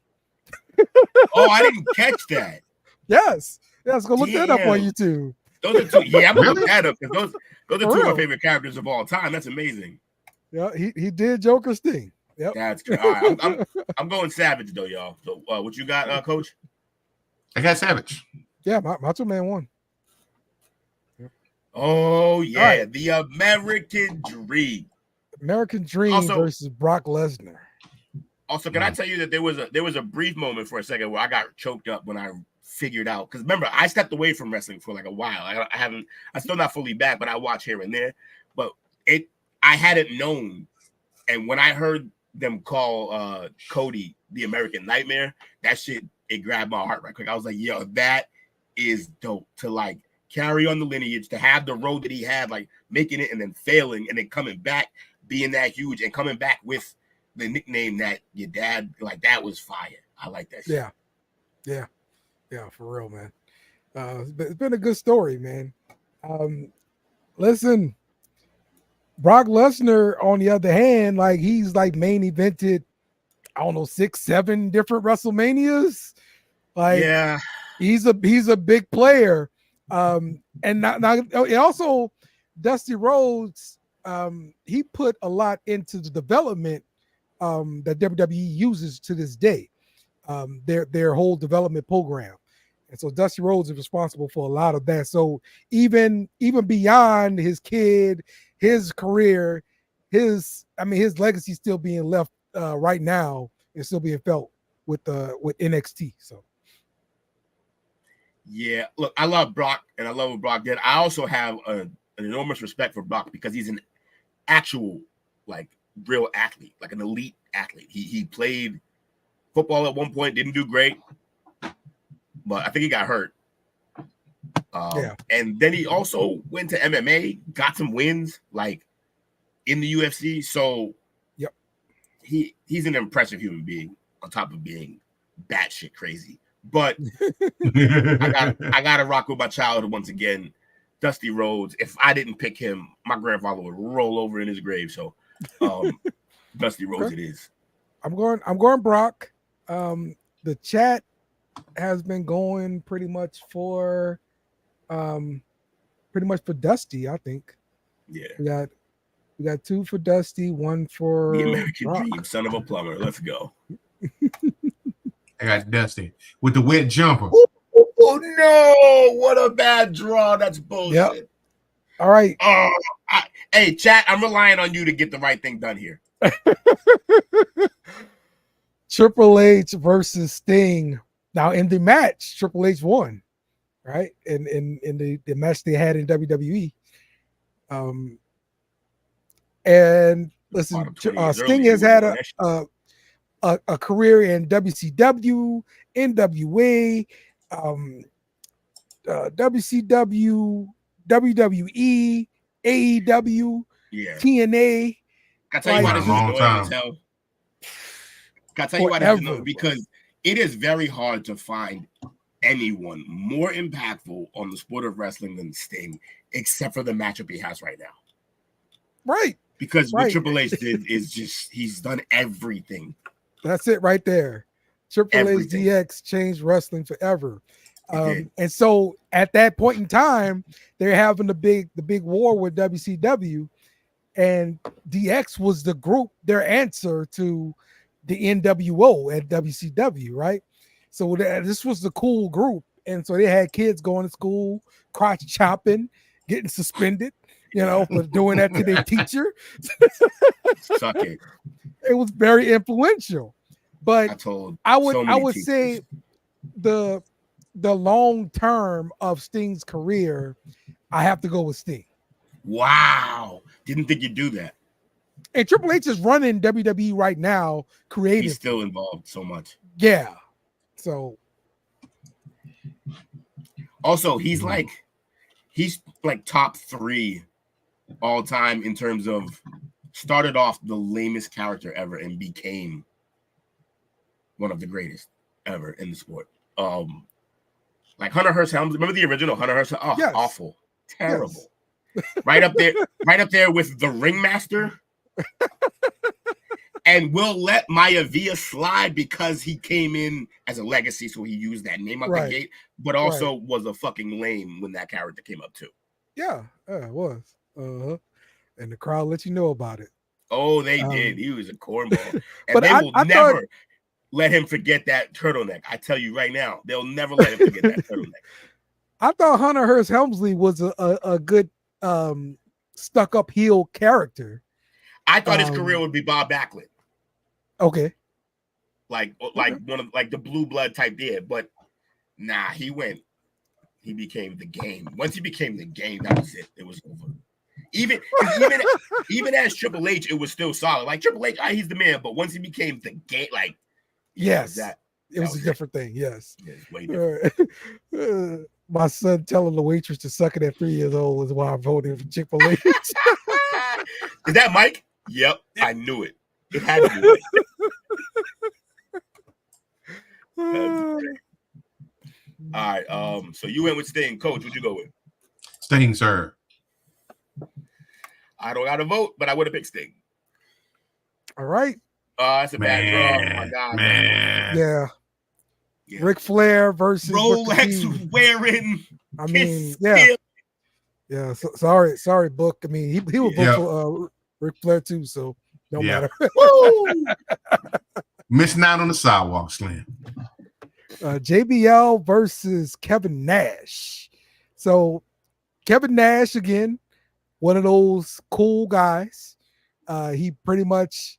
F: Oh, I didn't catch that.
E: Yes. Yeah, let's go look that up on YouTube.
F: Those are two. Yeah, I'm gonna look that up because those are
E: For
F: two of
E: real.
F: my favorite characters of all time. That's amazing.
E: Yeah, he did Joker's thing. Yep.
F: That's good. All right, I'm going Savage though, y'all. So what you got, Coach?
G: I got Savage.
E: Yeah, Macho Man won.
F: Oh yeah,
E: right.
F: the American Dream.
E: American Dream
F: Also-
E: versus Brock Lesnar.
F: Also, can I tell you that there was a brief moment for a second where I got choked up when I figured out, because remember I stepped away from wrestling for like a while. I'm still not fully back, but I watch here and there. But I hadn't known, and when I heard them call Cody the American Nightmare, that shit, it grabbed my heart right quick. I was like, yo, that is dope to like carry on the lineage, to have the road that he had, like making it and then failing and then coming back, being that huge and coming back with the nickname that your dad, like, that was fire. I like that shit.
E: Yeah, for real, man. It's been a good story, man. Listen, Brock Lesnar, on the other hand, like he's like main evented, I don't know, 6-7 different WrestleManias. Like,
F: yeah,
E: he's a big player. And now also Dusty Rhodes, he put a lot into the development that WWE uses to this day, their whole development program. And so Dusty Rhodes is responsible for a lot of that. So even beyond his kid, his career, his legacy still being left right now and still being felt with NXT. So
F: yeah, look, I love Brock and I love what Brock did. I also have an enormous respect for Brock because he's an actual, like, real athlete, like an elite athlete. He played football at one point, didn't do great, but I think he got hurt. And then he also went to MMA, got some wins, like in the UFC. So
E: yep,
F: he's an impressive human being on top of being batshit crazy. But I gotta rock with my childhood once again, Dusty Rhodes. If I didn't pick him, my grandfather would roll over in his grave. So Dusty Rhodes it is. I'm
E: going Brock. The chat has been going pretty much for Dusty, I think.
F: Yeah.
E: We got 2 for Dusty, 1 for
F: The American
E: Brock.
F: Dream, son of a plumber. Let's go.
G: I got Dusty with the wet jumper.
F: Oh no! What a bad draw. That's bullshit.
E: Yep. All right.
F: Hey, chat, I'm relying on you to get the right thing done here.
E: Triple H versus Sting. Now in the match, Triple H won, right? In the match they had in WWE. And listen, Sting has had a career in WCW, NWA, WCW, WWE, AEW, TNA.
F: Can I tell you why this is annoying? Can I tell you why this is annoying? Because it is very hard to find anyone more impactful on the sport of wrestling than Sting, except for the matchup he has right now.
E: Right.
F: Because what Triple H did is just, he's done everything.
E: That's it right there. Triple H DX changed wrestling forever. And so at that point in time, they're having the big war with WCW, and DX was the group, their answer to the NWO at WCW, right? So this was the cool group. And so they had kids going to school, crotch chopping, getting suspended, for doing that to their teacher.
F: Suck it.
E: It was very influential. But I would say the long term of Sting's career, I have to go with Sting.
F: Wow. Didn't think you'd do that.
E: And Triple H is running WWE right now, creative.
F: He's still involved so much.
E: Yeah. So
F: also he's like top 3 all time in terms of started off the lamest character ever and became one of the greatest ever in the sport. Like Hunter Hearst Helmsley. Remember the original Hunter Hearst? Oh, yes. Awful. Terrible. Yes. Right up there with the Ringmaster. And we'll let Maivia slide because he came in as a legacy, so he used that name out the gate, but also was a fucking lame when that character came up too.
E: Yeah, it was. And the crowd let you know about it.
F: Oh, they did. He was a cornball. And
E: but
F: they will never let him forget that turtleneck. I tell you right now, they'll never let him forget that turtleneck.
E: I thought Hunter Hearst Helmsley was a good stuck-up heel character.
F: I thought his career would be Bob Backlund.
E: Okay.
F: Like one of like the blue blood type there, but nah, he became the game. Once he became the game, that was it. It was over. Even as Triple H, it was still solid. Like Triple H, he's the man, but once he became the game, like
E: yes, it was a different thing. Yes,
F: way different.
E: My son telling the waitress to suck it at 3 years old is why I voted for Chick-fil-A.
F: Is that Mike? Yep, I knew it. It had to be Mike. All right. So you went with Sting, Coach. What'd you go with?
G: Sting, sir.
F: I don't got to vote, but I would have picked Sting.
E: All right.
F: That's a bad draw. Oh my God, man.
E: Yeah. Ric Flair versus
F: Rolex wearing.
E: I mean, yeah. So, sorry, Book. I mean, he would vote for Ric Flair too, so no matter.
G: Missing out on the sidewalk slam.
E: JBL versus Kevin Nash. So Kevin Nash again, one of those cool guys. He pretty much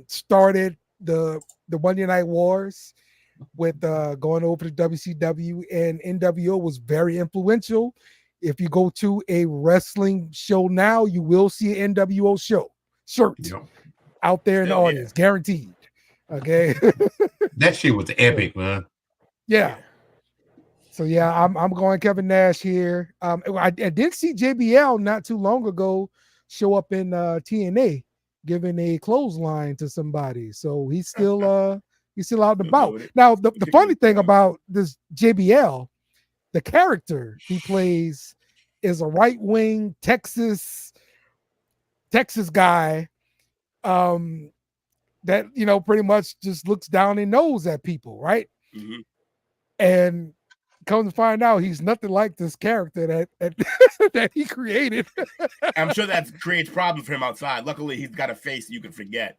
E: started the Monday Night Wars with going over to WCW, and NWO was very influential. If you go to a wrestling show now, you will see an NWO shirt out there in the audience, guaranteed. Okay.
G: That shit was epic, man.
E: Yeah. So yeah, I'm going Kevin Nash here. I did see JBL not too long ago show up in TNA giving a clothesline to somebody. So he's still out and about. Now the funny thing about this JBL, the character he plays is a right-wing Texas guy that, you know, pretty much just looks down and nose at people, right?
F: Mm-hmm.
E: And come to find out he's nothing like this character that that he created.
F: I'm sure that creates problems for him outside. Luckily, he's got a face you can forget.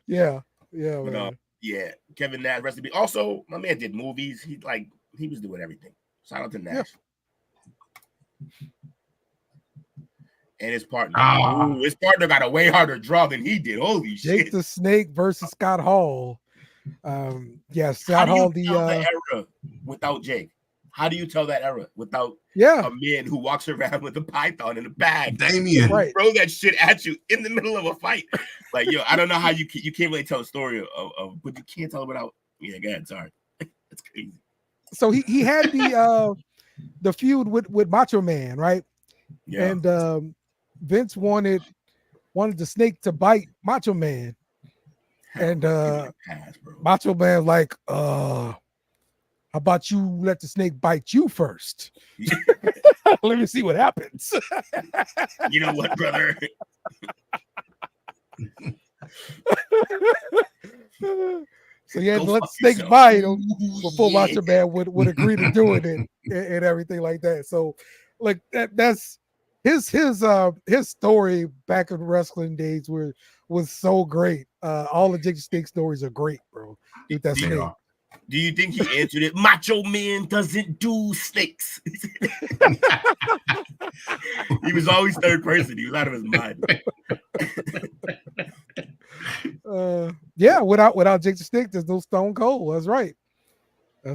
E: Yeah.
F: But, yeah, Kevin Nash, rest in peace. Also, my man did movies. He was doing everything. Shout out to Nash. And his partner. His partner got a way harder draw than he did. Holy shit.
E: Jake the Snake versus Scott Hall. Scott Hall.
F: The era without Jake. How do you tell that era without a man who walks around with a python in a bag?
G: Damien.
F: Throw that shit at you in the middle of a fight. Like, yo, I don't know how you can't really tell a story of but you can't tell it without. Yeah, go ahead. Sorry. That's crazy.
E: So he had the feud with Macho Man, right?
F: Yeah.
E: And Vince wanted the Snake to bite Macho Man. And Macho Man like, how about you let the Snake bite you first? Let me see what happens.
F: You know what, brother?
E: So he had to let the Snake bite him before Macho Man would agree to do it and everything like that. So like that's his story back in wrestling days was so great. All the Jake the Snake stories are great, bro. With that snake.
F: Do you think he answered it? Macho Man doesn't do snakes. He was always third person. He was out of his mind.
E: Without Jake the Snake, there's no Stone Cold. That's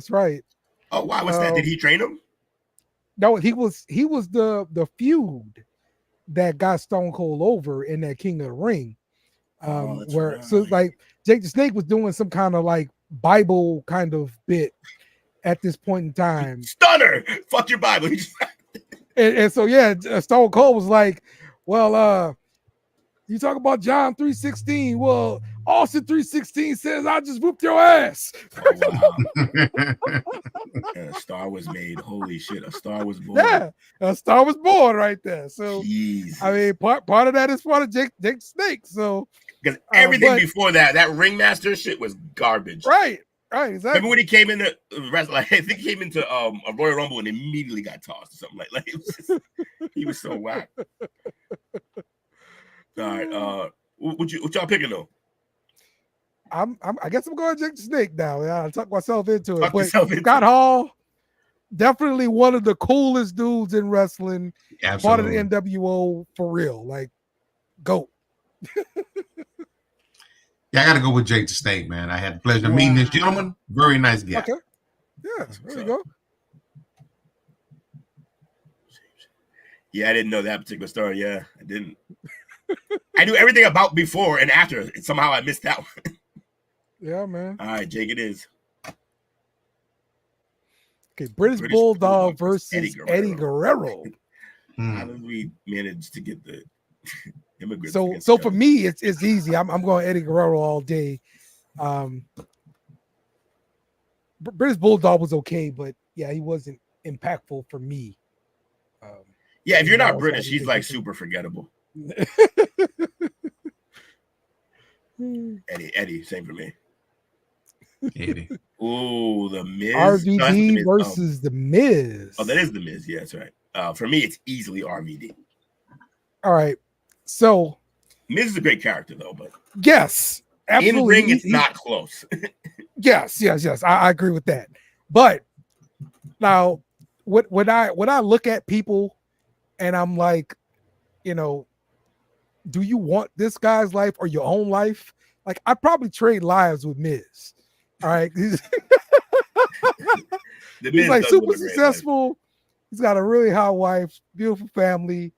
E: right.
F: Oh, why was that? Did he train him?
E: No, he was the feud that got Stone Cold over in that King of the Ring. So like Jake the Snake was doing some kind of like Bible kind of bit at this point in time.
F: Stunner, fuck your Bible.
E: and so Stone Cold was like, well, you talk about John 3:16. Well, Austin 316 says, I just whooped your ass.
F: Oh, wow. And a star was made. Holy shit. A star was born.
E: Yeah, a star was born right there. So,
F: Jesus.
E: I mean, part of that is part of Jake Snake. So,
F: because everything before that ringmaster shit was garbage.
E: Right, exactly.
F: Remember when he came into wrestling? Like, I think he came into a Royal Rumble and immediately got tossed or something like it was just, he was so whack. All right, what y'all picking though?
E: I guess I'm going Jake the Snake now. I talk myself into it. But Scott Hall, definitely one of the coolest dudes in wrestling. Part of the NWO for real. Like, GOAT.
G: Yeah, I got to go with Jake the Snake, man. I had the pleasure of meeting this gentleman. Very nice guy.
E: Okay. Yeah, there you go.
F: Yeah, I didn't know that particular story. Yeah, I didn't. I knew everything about before and after. And somehow I missed that one.
E: Yeah, man.
F: All right, Jake, it is.
E: Okay, British Bulldog versus Eddie Guerrero.
F: How did we manage to get the immigrants?
E: So for me, it's easy. I'm going Eddie Guerrero all day. British Bulldog was okay, but yeah, he wasn't impactful for me.
F: Yeah, if you're not British, he's like super forgettable. Eddie, same for me.
G: Eddie.
F: Ooh, the Miz.
E: RVD versus the Miz.
F: Oh, that is the Miz. Yeah, that's right. For me, it's easily RVD.
E: All right. So
F: Miz is a great character, though, but
E: yes, absolutely.
F: In ring, it's not close.
E: Yes. I agree with that. But now, when I look at people, and I'm like, do you want this guy's life or your own life? Like, I'd probably trade lives with Miz. All right. He's like super successful. Life. He's got a really hot wife, beautiful family.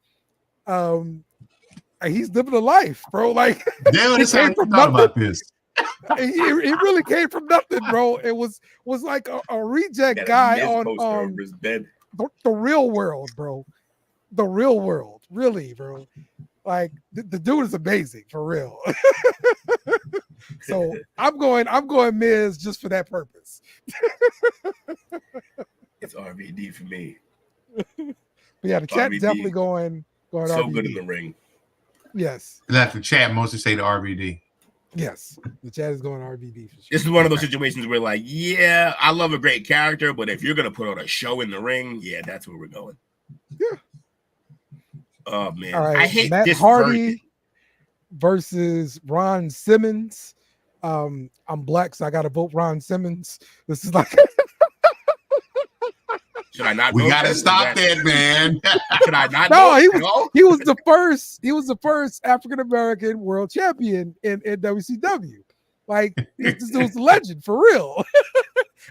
E: He's living a life, bro. Like,
G: damn, this came from nothing. About this.
E: He really came from nothing, bro. It was like a reject guy on
F: the
E: real world, bro. The real world, really, bro. Like the dude is amazing for real. So I'm going Miz just for that purpose.
F: It's RVD for me.
E: But yeah, the chat definitely going
F: so
E: RVD.
F: Good in the ring.
E: Yes.
G: That's the chat mostly say the RVD.
E: Yes, the chat is going RVD for sure.
F: This is one of those situations where, like, yeah, I love a great character, but if you're gonna put on a show in the ring, yeah, that's where we're going.
E: Yeah.
F: Oh man,
E: all right.
F: I hate
E: Matt
F: this
E: Hardy versus Ron Simmons. I'm black, so I gotta vote Ron Simmons. This is like
F: should I not?
G: We gotta stop that, man.
F: Should I not?
E: No, he was the first. He was the first African American world champion in WCW. Like, this was a legend for real.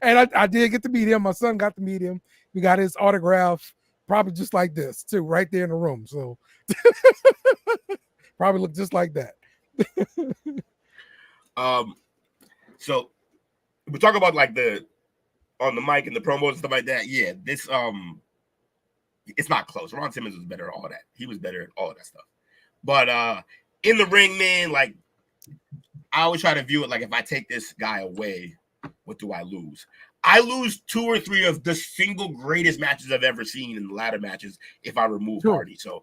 E: And I did get to meet him. My son got to meet him. We got his autograph, probably just like this too, right there in the room. So probably look just like that.
F: So we talk about like on the mic and the promos and stuff like that. Yeah, this it's not close. Ron Simmons was better at all that. He was better at all of that stuff. But in the ring, man, like I always try to view it like, if I take this guy away, what do I lose? I lose 2 or 3 of the single greatest matches I've ever seen in the ladder matches if I remove Hardy. So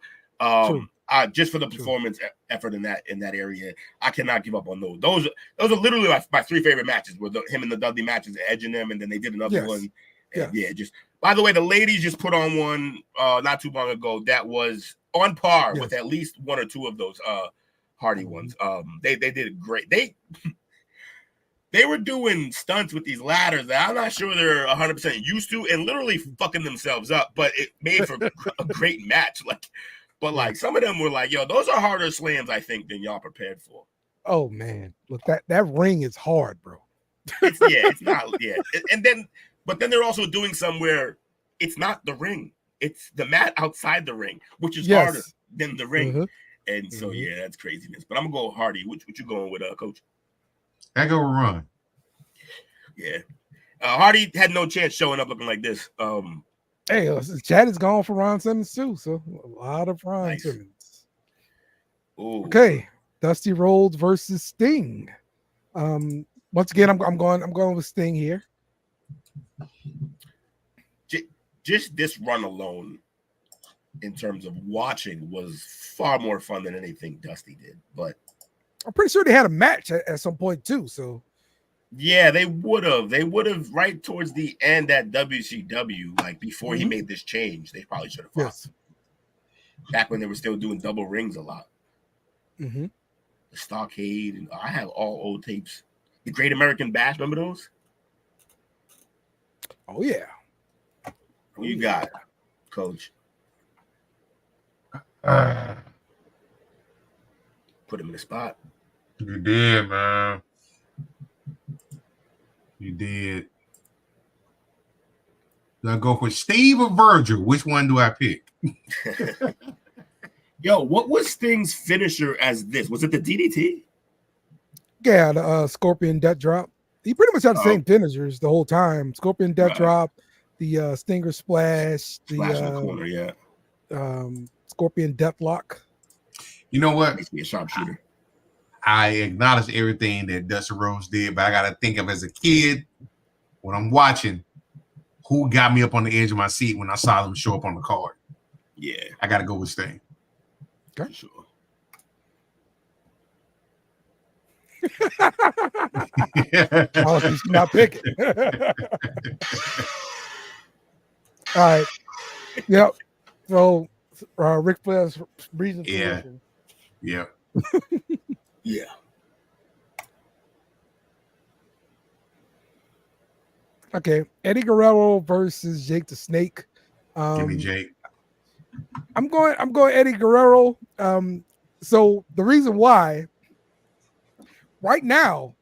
F: just for the performance effort in that area, I cannot give up on those. Those are literally my 3 favorite matches, were him and the Dudley matches, edging them, and then they did another one. And just by the way, the ladies just put on one not too long ago that was on par with at least 1 or 2 of those Hardy ones. They did great. They were doing stunts with these ladders that I'm not sure they're 100% used to, and literally fucking themselves up. But it made for a great match. But some of them were like, "Yo, those are harder slams, I think, than y'all prepared for."
E: Oh man, look, that ring is hard, bro.
F: It's not. Yeah, but then they're also doing some where it's not the ring; it's the mat outside the ring, which is harder than the ring.
E: Mm-hmm.
F: And so yeah, that's craziness. But I'm gonna go Hardy. What you going with, Coach?
G: I go Ron.
F: Yeah, Hardy had no chance showing up looking like this.
E: Hey, Chad is gone for Ron Simmons too, so a lot of Ron Simmons.
F: Ooh.
E: Okay, Dusty Rhodes versus Sting. Once again, I'm going with Sting here.
F: Just this run alone, in terms of watching, was far more fun than anything Dusty did. But
E: I'm pretty sure they had a match at some point too. So
F: yeah, they would have. They would have right towards the end at WCW, like before he made this change. They probably should have fought.
E: Yes.
F: Back when they were still doing double rings a lot.
E: Mm-hmm.
F: The Stockade, and I have all old tapes. The Great American Bash, remember those?
E: Oh yeah.
F: Who you got, Coach? Put him in the spot.
G: You did, man. You did. Do I go for Steve or Virgil? Which one do I pick?
F: Yo, what was Sting's finisher as this? Was it the DDT?
E: Yeah, the Scorpion Death Drop. He pretty much had the same finishers the whole time. Scorpion Death Drop, the Stinger Splash, the
F: Splash in the corner, yeah.
E: Scorpion Deathlock.
G: You know what?
F: Makes me a sharpshooter.
G: I acknowledge everything that Dusty Rhodes did, but I got to think of as a kid when I'm watching who got me up on the edge of my seat when I saw them show up on the card.
F: Yeah.
G: I got to go with Sting.
F: Okay. Sure.
E: Oh, he's not picking. All right. Yep. So Ric Flair's reason.
G: Yeah. Yeah.
F: Yeah.
E: Okay. Eddie Guerrero versus Jake the Snake.
G: Give me Jake.
E: I'm going Eddie Guerrero. So the reason why right now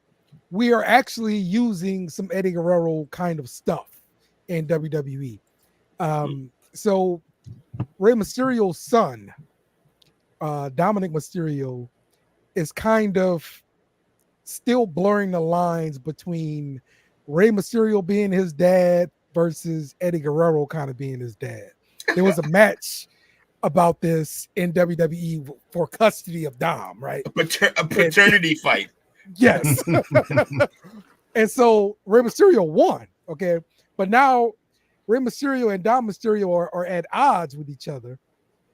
E: we are actually using some Eddie Guerrero kind of stuff in WWE. So Rey Mysterio's son, Dominic Mysterio, is kind of still blurring the lines between Rey Mysterio being his dad versus Eddie Guerrero kind of being his dad. There was a match about this in WWE for custody of Dom, right?
F: A paternity fight.
E: Yes. And so Rey Mysterio won, okay? But now Rey Mysterio and Dom Mysterio are at odds with each other.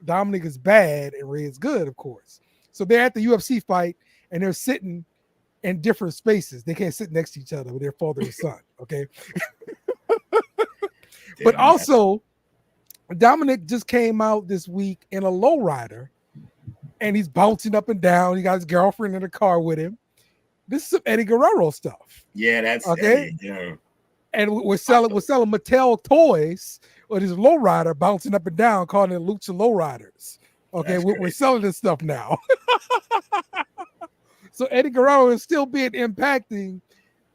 E: Dominic is bad and Rey is good, of course. So they're at the UFC fight and they're sitting in different spaces. They can't sit next to each other with their father and son, okay? But also, Dominic just came out this week in a lowrider and he's bouncing up and down. He got his girlfriend in the car with him. This is some Eddie Guerrero stuff.
F: Yeah, that's
E: okay.
F: Eddie, yeah.
E: And we're selling Mattel toys with his lowrider bouncing up and down, calling it Lucha Lowriders. Okay, we're selling this stuff now. So Eddie Guerrero is still being impacting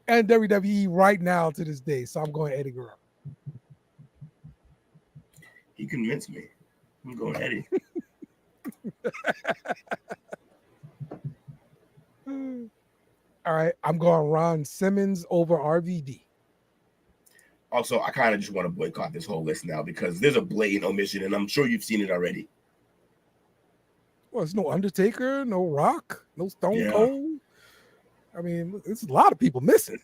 E: and WWE right now to this day. So I'm going Eddie Guerrero.
F: He convinced me. I'm going Eddie.
E: All right, I'm going Ron Simmons over RVD.
F: Also, I kind of just want to boycott this whole list now because there's a blatant omission, and I'm sure you've seen it already.
E: Well, there's no Undertaker, no Rock, no Stone Cold. I mean, there's a lot of people missing.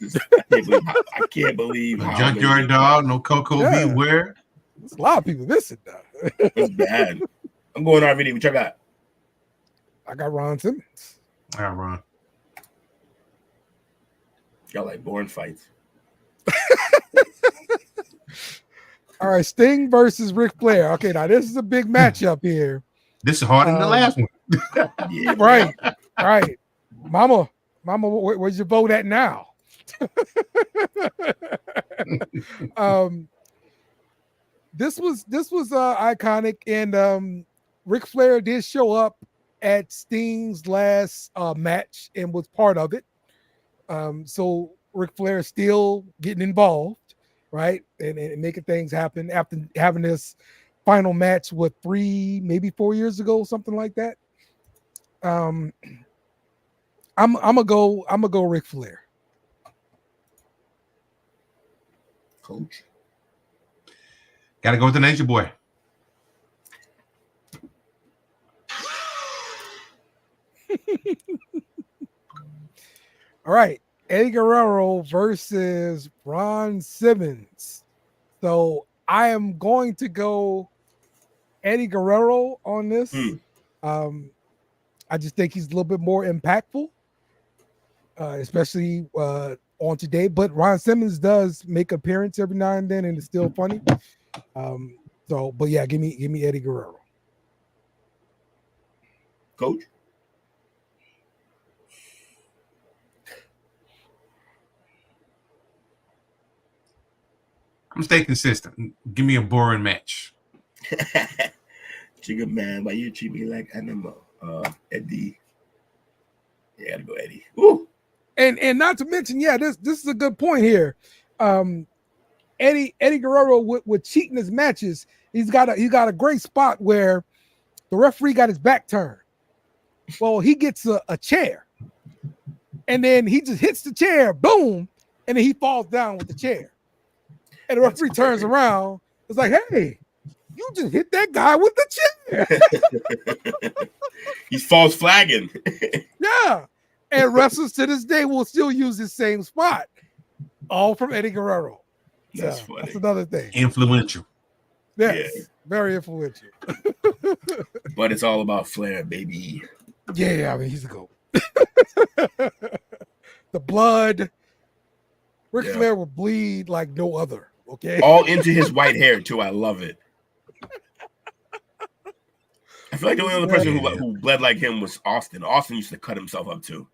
F: I can't believe how
G: Junkyard Dog, no Coco Beware.
E: There's a lot of people missing, though.
F: It's bad. I'm going RVD. What you got?
E: I got Ron Simmons.
G: I got Ron.
F: Y'all like boring fights.
E: All right, Sting versus Ric Flair. Okay, now this is a big matchup here.
G: This is harder than the last one.
F: Yeah,
E: right. Mama, where's your vote at now? This was iconic, and Ric Flair did show up at Sting's last match and was part of it. So Ric Flair is still getting involved, right, and making things happen after having this final match with 3, maybe 4 years ago, something like that. I'm gonna go Ric Flair.
F: Coach.
G: Gotta go with the Nature Boy.
E: All right. Eddie Guerrero versus Ron Simmons. So I am going to go Eddie Guerrero on this. I just think he's a little bit more impactful, especially on today. But Ron Simmons does make appearance every now and then, and it's still funny. But yeah, give me Eddie Guerrero.
F: Coach.
G: I'm stay consistent. Give me a boring match.
F: Jigga man, why you treat me like animal? Eddie. Yeah, gotta go Eddie. Woo.
E: And not to mention, yeah, this is a good point here. Eddie Guerrero with cheating his matches, he's got a great spot where the referee got his back turned. Well, he gets a chair, and then he just hits the chair, boom, and then he falls down with the chair. And the referee turns around. It's like, hey, you just hit that guy with the chair.
F: He's false flagging.
E: Yeah. And wrestlers to this day will still use the same spot. All from Eddie Guerrero.
F: That's funny.
E: That's another thing.
G: Influential.
E: Yes. Yeah. Very influential.
F: But it's all about flair, baby.
E: Yeah, I mean, he's a GOAT. The blood. Ric Flair will bleed like no other. Okay.
F: All into his white hair, too. I love it. I feel like the only other person who bled like him was Austin. Austin used to cut himself up, too.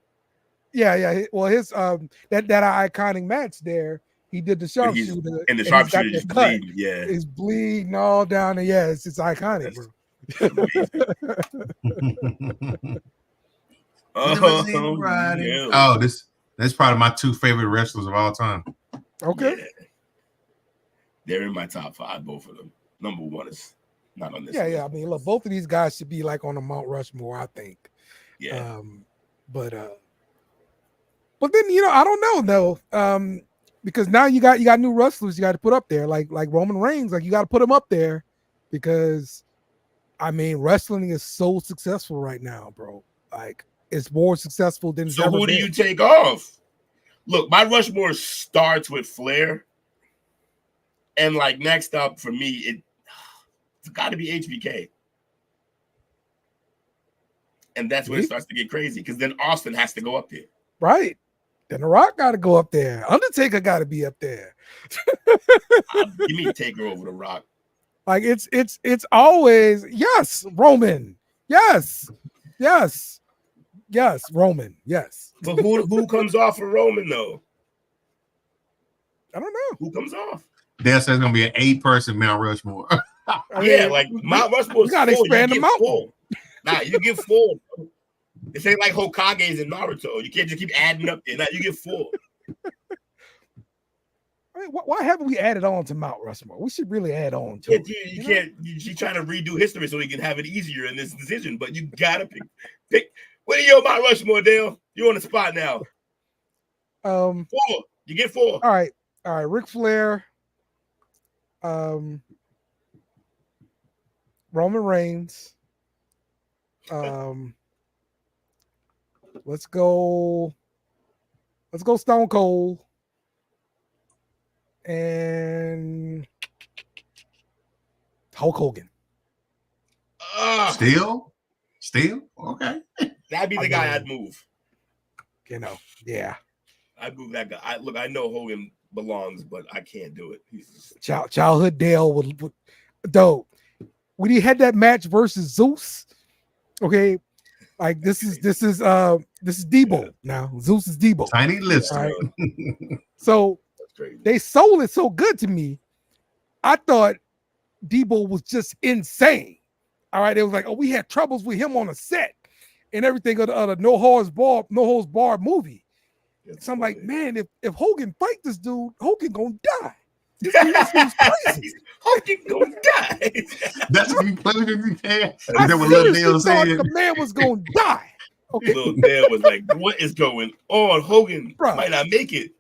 E: Yeah. Well, his that iconic match there, he did the sharpshooter.
F: And the sharpshooter just bleeding. Yeah.
E: It's bleeding all down. And yeah, it's iconic, bro.
G: Oh, that's probably my two favorite wrestlers of all time.
E: Okay.
F: Yeah. They're in my top 5, both of them. Number 1 is not on this list.
E: Yeah. I mean, look, both of these guys should be like on the Mount Rushmore, I think.
F: Yeah.
E: But then I don't know though. Because now you got new wrestlers you got to put up there, like Roman Reigns. Like you got to put him up there because I mean wrestling is so successful right now, bro. Like it's more successful than
F: so. Who do you take off? Look, my Rushmore starts with Flair, and like next up for me, it's got to be HBK, and that's when it starts to get crazy because then Austin has to go up there,
E: right? Then The Rock got to go up there. Undertaker got to be up there.
F: Give me Taker over The Rock.
E: Like it's always yes, Roman, yes, Roman, yes.
F: But who comes off for Roman though?
E: I don't know
F: who comes off.
G: There says gonna be an 8-person Mount Rushmore.
F: Yeah, like Mount Rushmore.
E: You gotta expand them out.
F: Nah, you get 4. This ain't like Hokage's in Naruto. You can't just keep adding up there. Now you get 4.
E: I mean, why haven't we added on to Mount Rushmore? We should really add on to it.
F: You can't. She's trying to redo history so he can have it easier in this decision. But you gotta pick. What are your Mount Rushmore, Dale? You're on the spot now. 4. You get 4.
E: All right. Ric Flair. Roman Reigns. Let's go Stone Cold and Hulk Hogan.
G: Still? Okay.
F: That'd be the guy I'd move.
E: Yeah.
F: I'd move that guy. I know Hogan belongs, but I can't do it. He's
E: childhood Dale would dope. When he had that match versus Zeus, okay, like this is Debo now. Zeus is Debo.
G: Tiny list.
E: Right? So they sold it so good to me. I thought Debo was just insane. All right, it was like, oh, we had troubles with him on a set and everything of the No Holds Barred movie. So I'm like, man, if Hogan fight this dude, Hogan gonna die. This dude's crazy.
F: Hogan gonna die.
G: That's what you played with you can.
E: I
G: That what Lil Dale
E: thought
G: said.
E: the man was gonna die. Okay.
F: Lil Dale was like, what is going on? Hogan might not make it.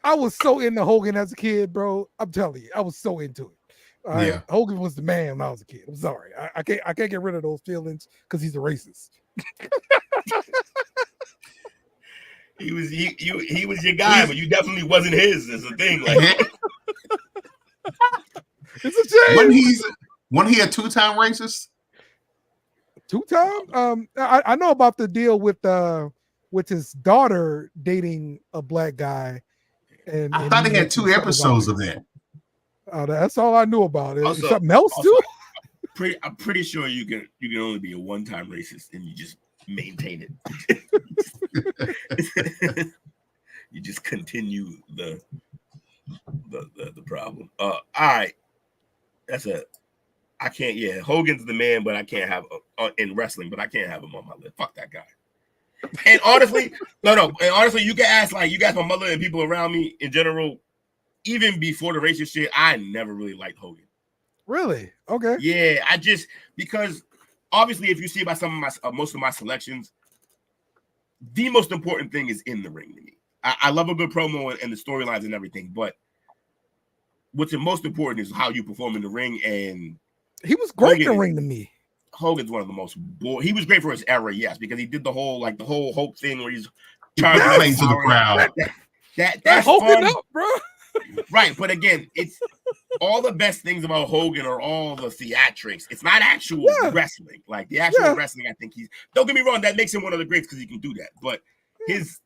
E: I was so into Hogan as a kid, bro. I'm telling you, I was so into it. All right?
G: Yeah.
E: Hogan was the man when I was a kid. I'm sorry. I can't get rid of those feelings because he's a racist.
F: He was your guy, but you definitely wasn't his. Is the thing. Like,
E: it's a shame.
G: Wasn't he a two-time racist?
E: Two-time? I know about the deal with his daughter dating a black guy. And
G: I thought he had 2 episodes of that.
E: That's all I knew about it.
F: Also,
E: something else too?
F: I'm pretty sure you can only be a one-time racist and you just maintain it. You just continue the problem. All right. I can't. Yeah, Hogan's the man, but I can't have in wrestling. But I can't have him on my list. Fuck that guy. And honestly, no. And honestly, you can ask my mother and people around me in general. Even before the racist shit, I never really liked Hogan.
E: Really? Okay.
F: Yeah, because obviously, if you see by some of most of my selections, the most important thing is in the ring to me. I love a good promo and the storylines and everything, but what's the most important is how you perform in the ring. And
E: he was great in the ring to me.
F: Hogan's one of the most he was great for his era, yes, because he did the whole Hulk thing where he's trying to play to the crowd. That's
E: Hogan
F: fun.
E: up, bro.
F: Right, but again, it's all the best things about Hogan are all the theatrics. It's not actual wrestling. Like the actual wrestling, I think don't get me wrong, that makes him one of the greats because he can do that. But his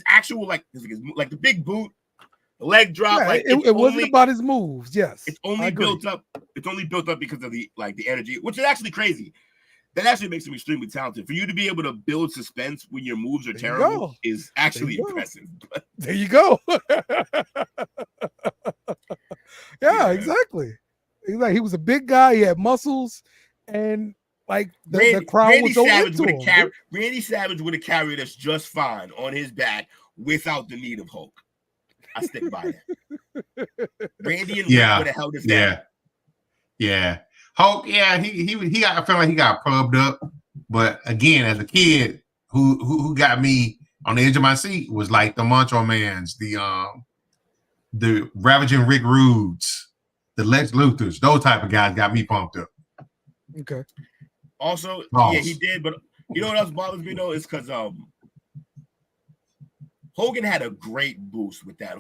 F: actual like the big boot, the leg drop,
E: it wasn't about his moves. Yes,
F: it's only built up. It's only built up because of the energy, which is actually crazy. That actually makes him extremely talented. For you to be able to build suspense when your moves are terrible is actually impressive.
E: There you go. Yeah, exactly. He was a big guy. He had muscles, and like the crowd was so into him.
F: Randy Savage would have carried us just fine on his back without the need of Hulk. I stick by that. Randy and Rick would have held us down.
G: Yeah. Hulk, he I feel like he got pubbed up, but again, as a kid, who got me on the edge of my seat was like the Macho Mans, the Ravaging Rick Rudes, the Lex Luthers, those type of guys got me pumped up.
E: Okay.
F: Also, he did, but you know what else bothers me though is because Hogan had a great boost with that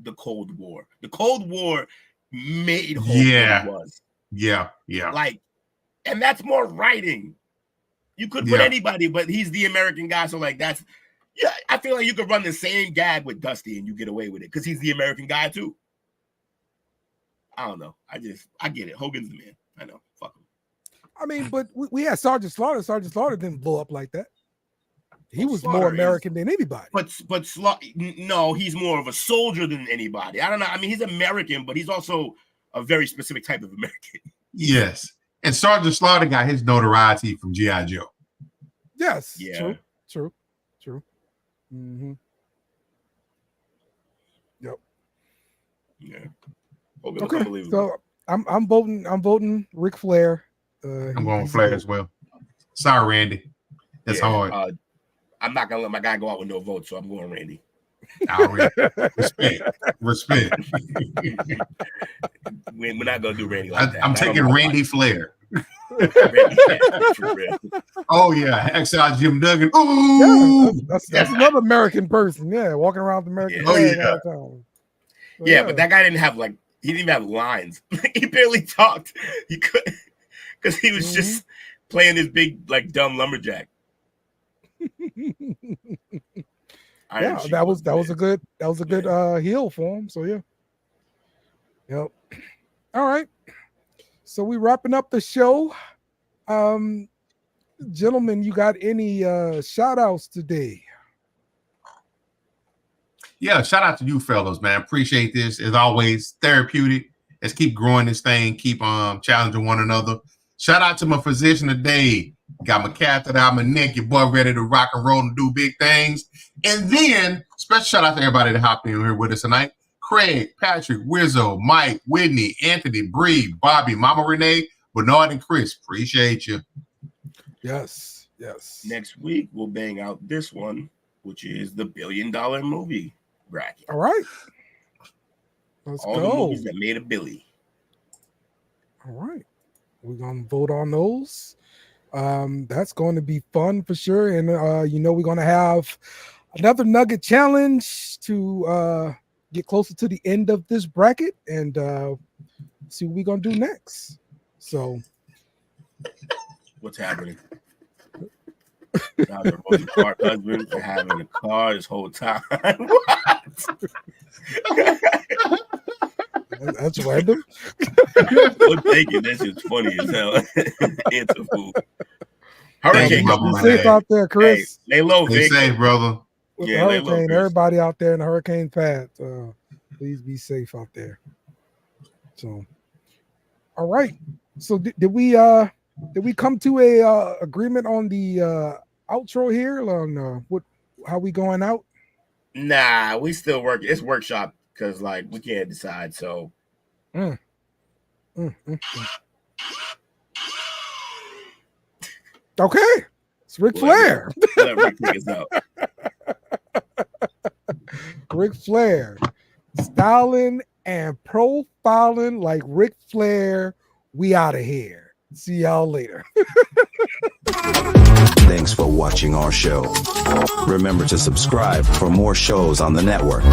F: the Cold War. The Cold War made Hogan what he was. Yeah. Like, and that's more writing. You could put anybody, but he's the American guy. So, like, I feel like you could run the same gag with Dusty and you get away with it because he's the American guy, too. I don't know. I get it. Hogan's the man. I know. Fuck him.
E: I mean, but we had Sergeant Slaughter. Sergeant Slaughter didn't blow up like that. He was
F: Slaughter
E: more American than anybody.
F: But no, he's more of a soldier than anybody. I don't know. I mean, he's American, but he's also a very specific type of American.
G: Yes. And Sergeant Slaughter got his notoriety from G.I. Joe.
E: Yes.
F: Yeah.
E: True. Mm-hmm. Yep.
F: Yeah.
E: Okay. So I'm voting Ric Flair.
G: I'm going Flair as well. Sorry, Randy. That's hard.
F: I'm not gonna let my guy go out with no vote, so I'm going Randy.
G: Respect.
F: We're not gonna do Randy like that.
G: I'm taking Randy Flair. Oh yeah, Exile Jim Duggan. Ooh,
E: that's another American person. Yeah, walking around with American.
G: All the
E: time.
F: So, but that guy didn't have he didn't even have lines. He barely talked. He could because he was just playing this big dumb lumberjack.
E: That was a good heel for him. So yeah. Yep. All right. So we wrapping up the show. Gentlemen, you got any shout outs today?
G: Yeah, shout out to you fellows, man. Appreciate this. As always, therapeutic. Let's keep growing this thing, keep challenging one another. Shout out to my physician today. Got my catheter out my neck, your boy ready to rock and roll and do big things. And then special shout out to everybody that hopped in here with us tonight. Craig, Patrick, Wizzo, Mike, Whitney, Anthony, Bree, Bobby, Mama Renee, Bernard, and Chris. Appreciate you.
E: Yes.
F: Next week, we'll bang out this one, which is the $1 billion movie bracket.
E: All right. Let's
F: All
E: go.
F: the movies that made a billy.
E: All right. We're going to vote on those. That's going to be fun for sure. And, we're going to have another nugget challenge to get closer to the end of this bracket and see what we're gonna do next. So,
F: what's happening? Now the most smart husband for having a car this whole time.
E: That's random.
F: I'm thinking this is funny as hell. It's a fool. Hurricane,
E: be safe out there, Chris.
F: Hey, lay low,
G: Be
F: Vic.
G: safe, brother.
E: With
F: Yeah,
E: the
F: lay low,
E: hurricane,
F: Chris.
E: everybody out there in the hurricane path, please be safe out there. So, all right. So did we come to a agreement on the outro here on how we going out?
F: Nah, we still work. It's workshop because like we can't decide. So
E: Okay, it's Ric Flair.
F: Let Rick take us out.
E: Ric Flair, styling and profiling like Ric Flair. We out of here. See y'all later.
M: Thanks for watching our show. Remember to subscribe for more shows on the network.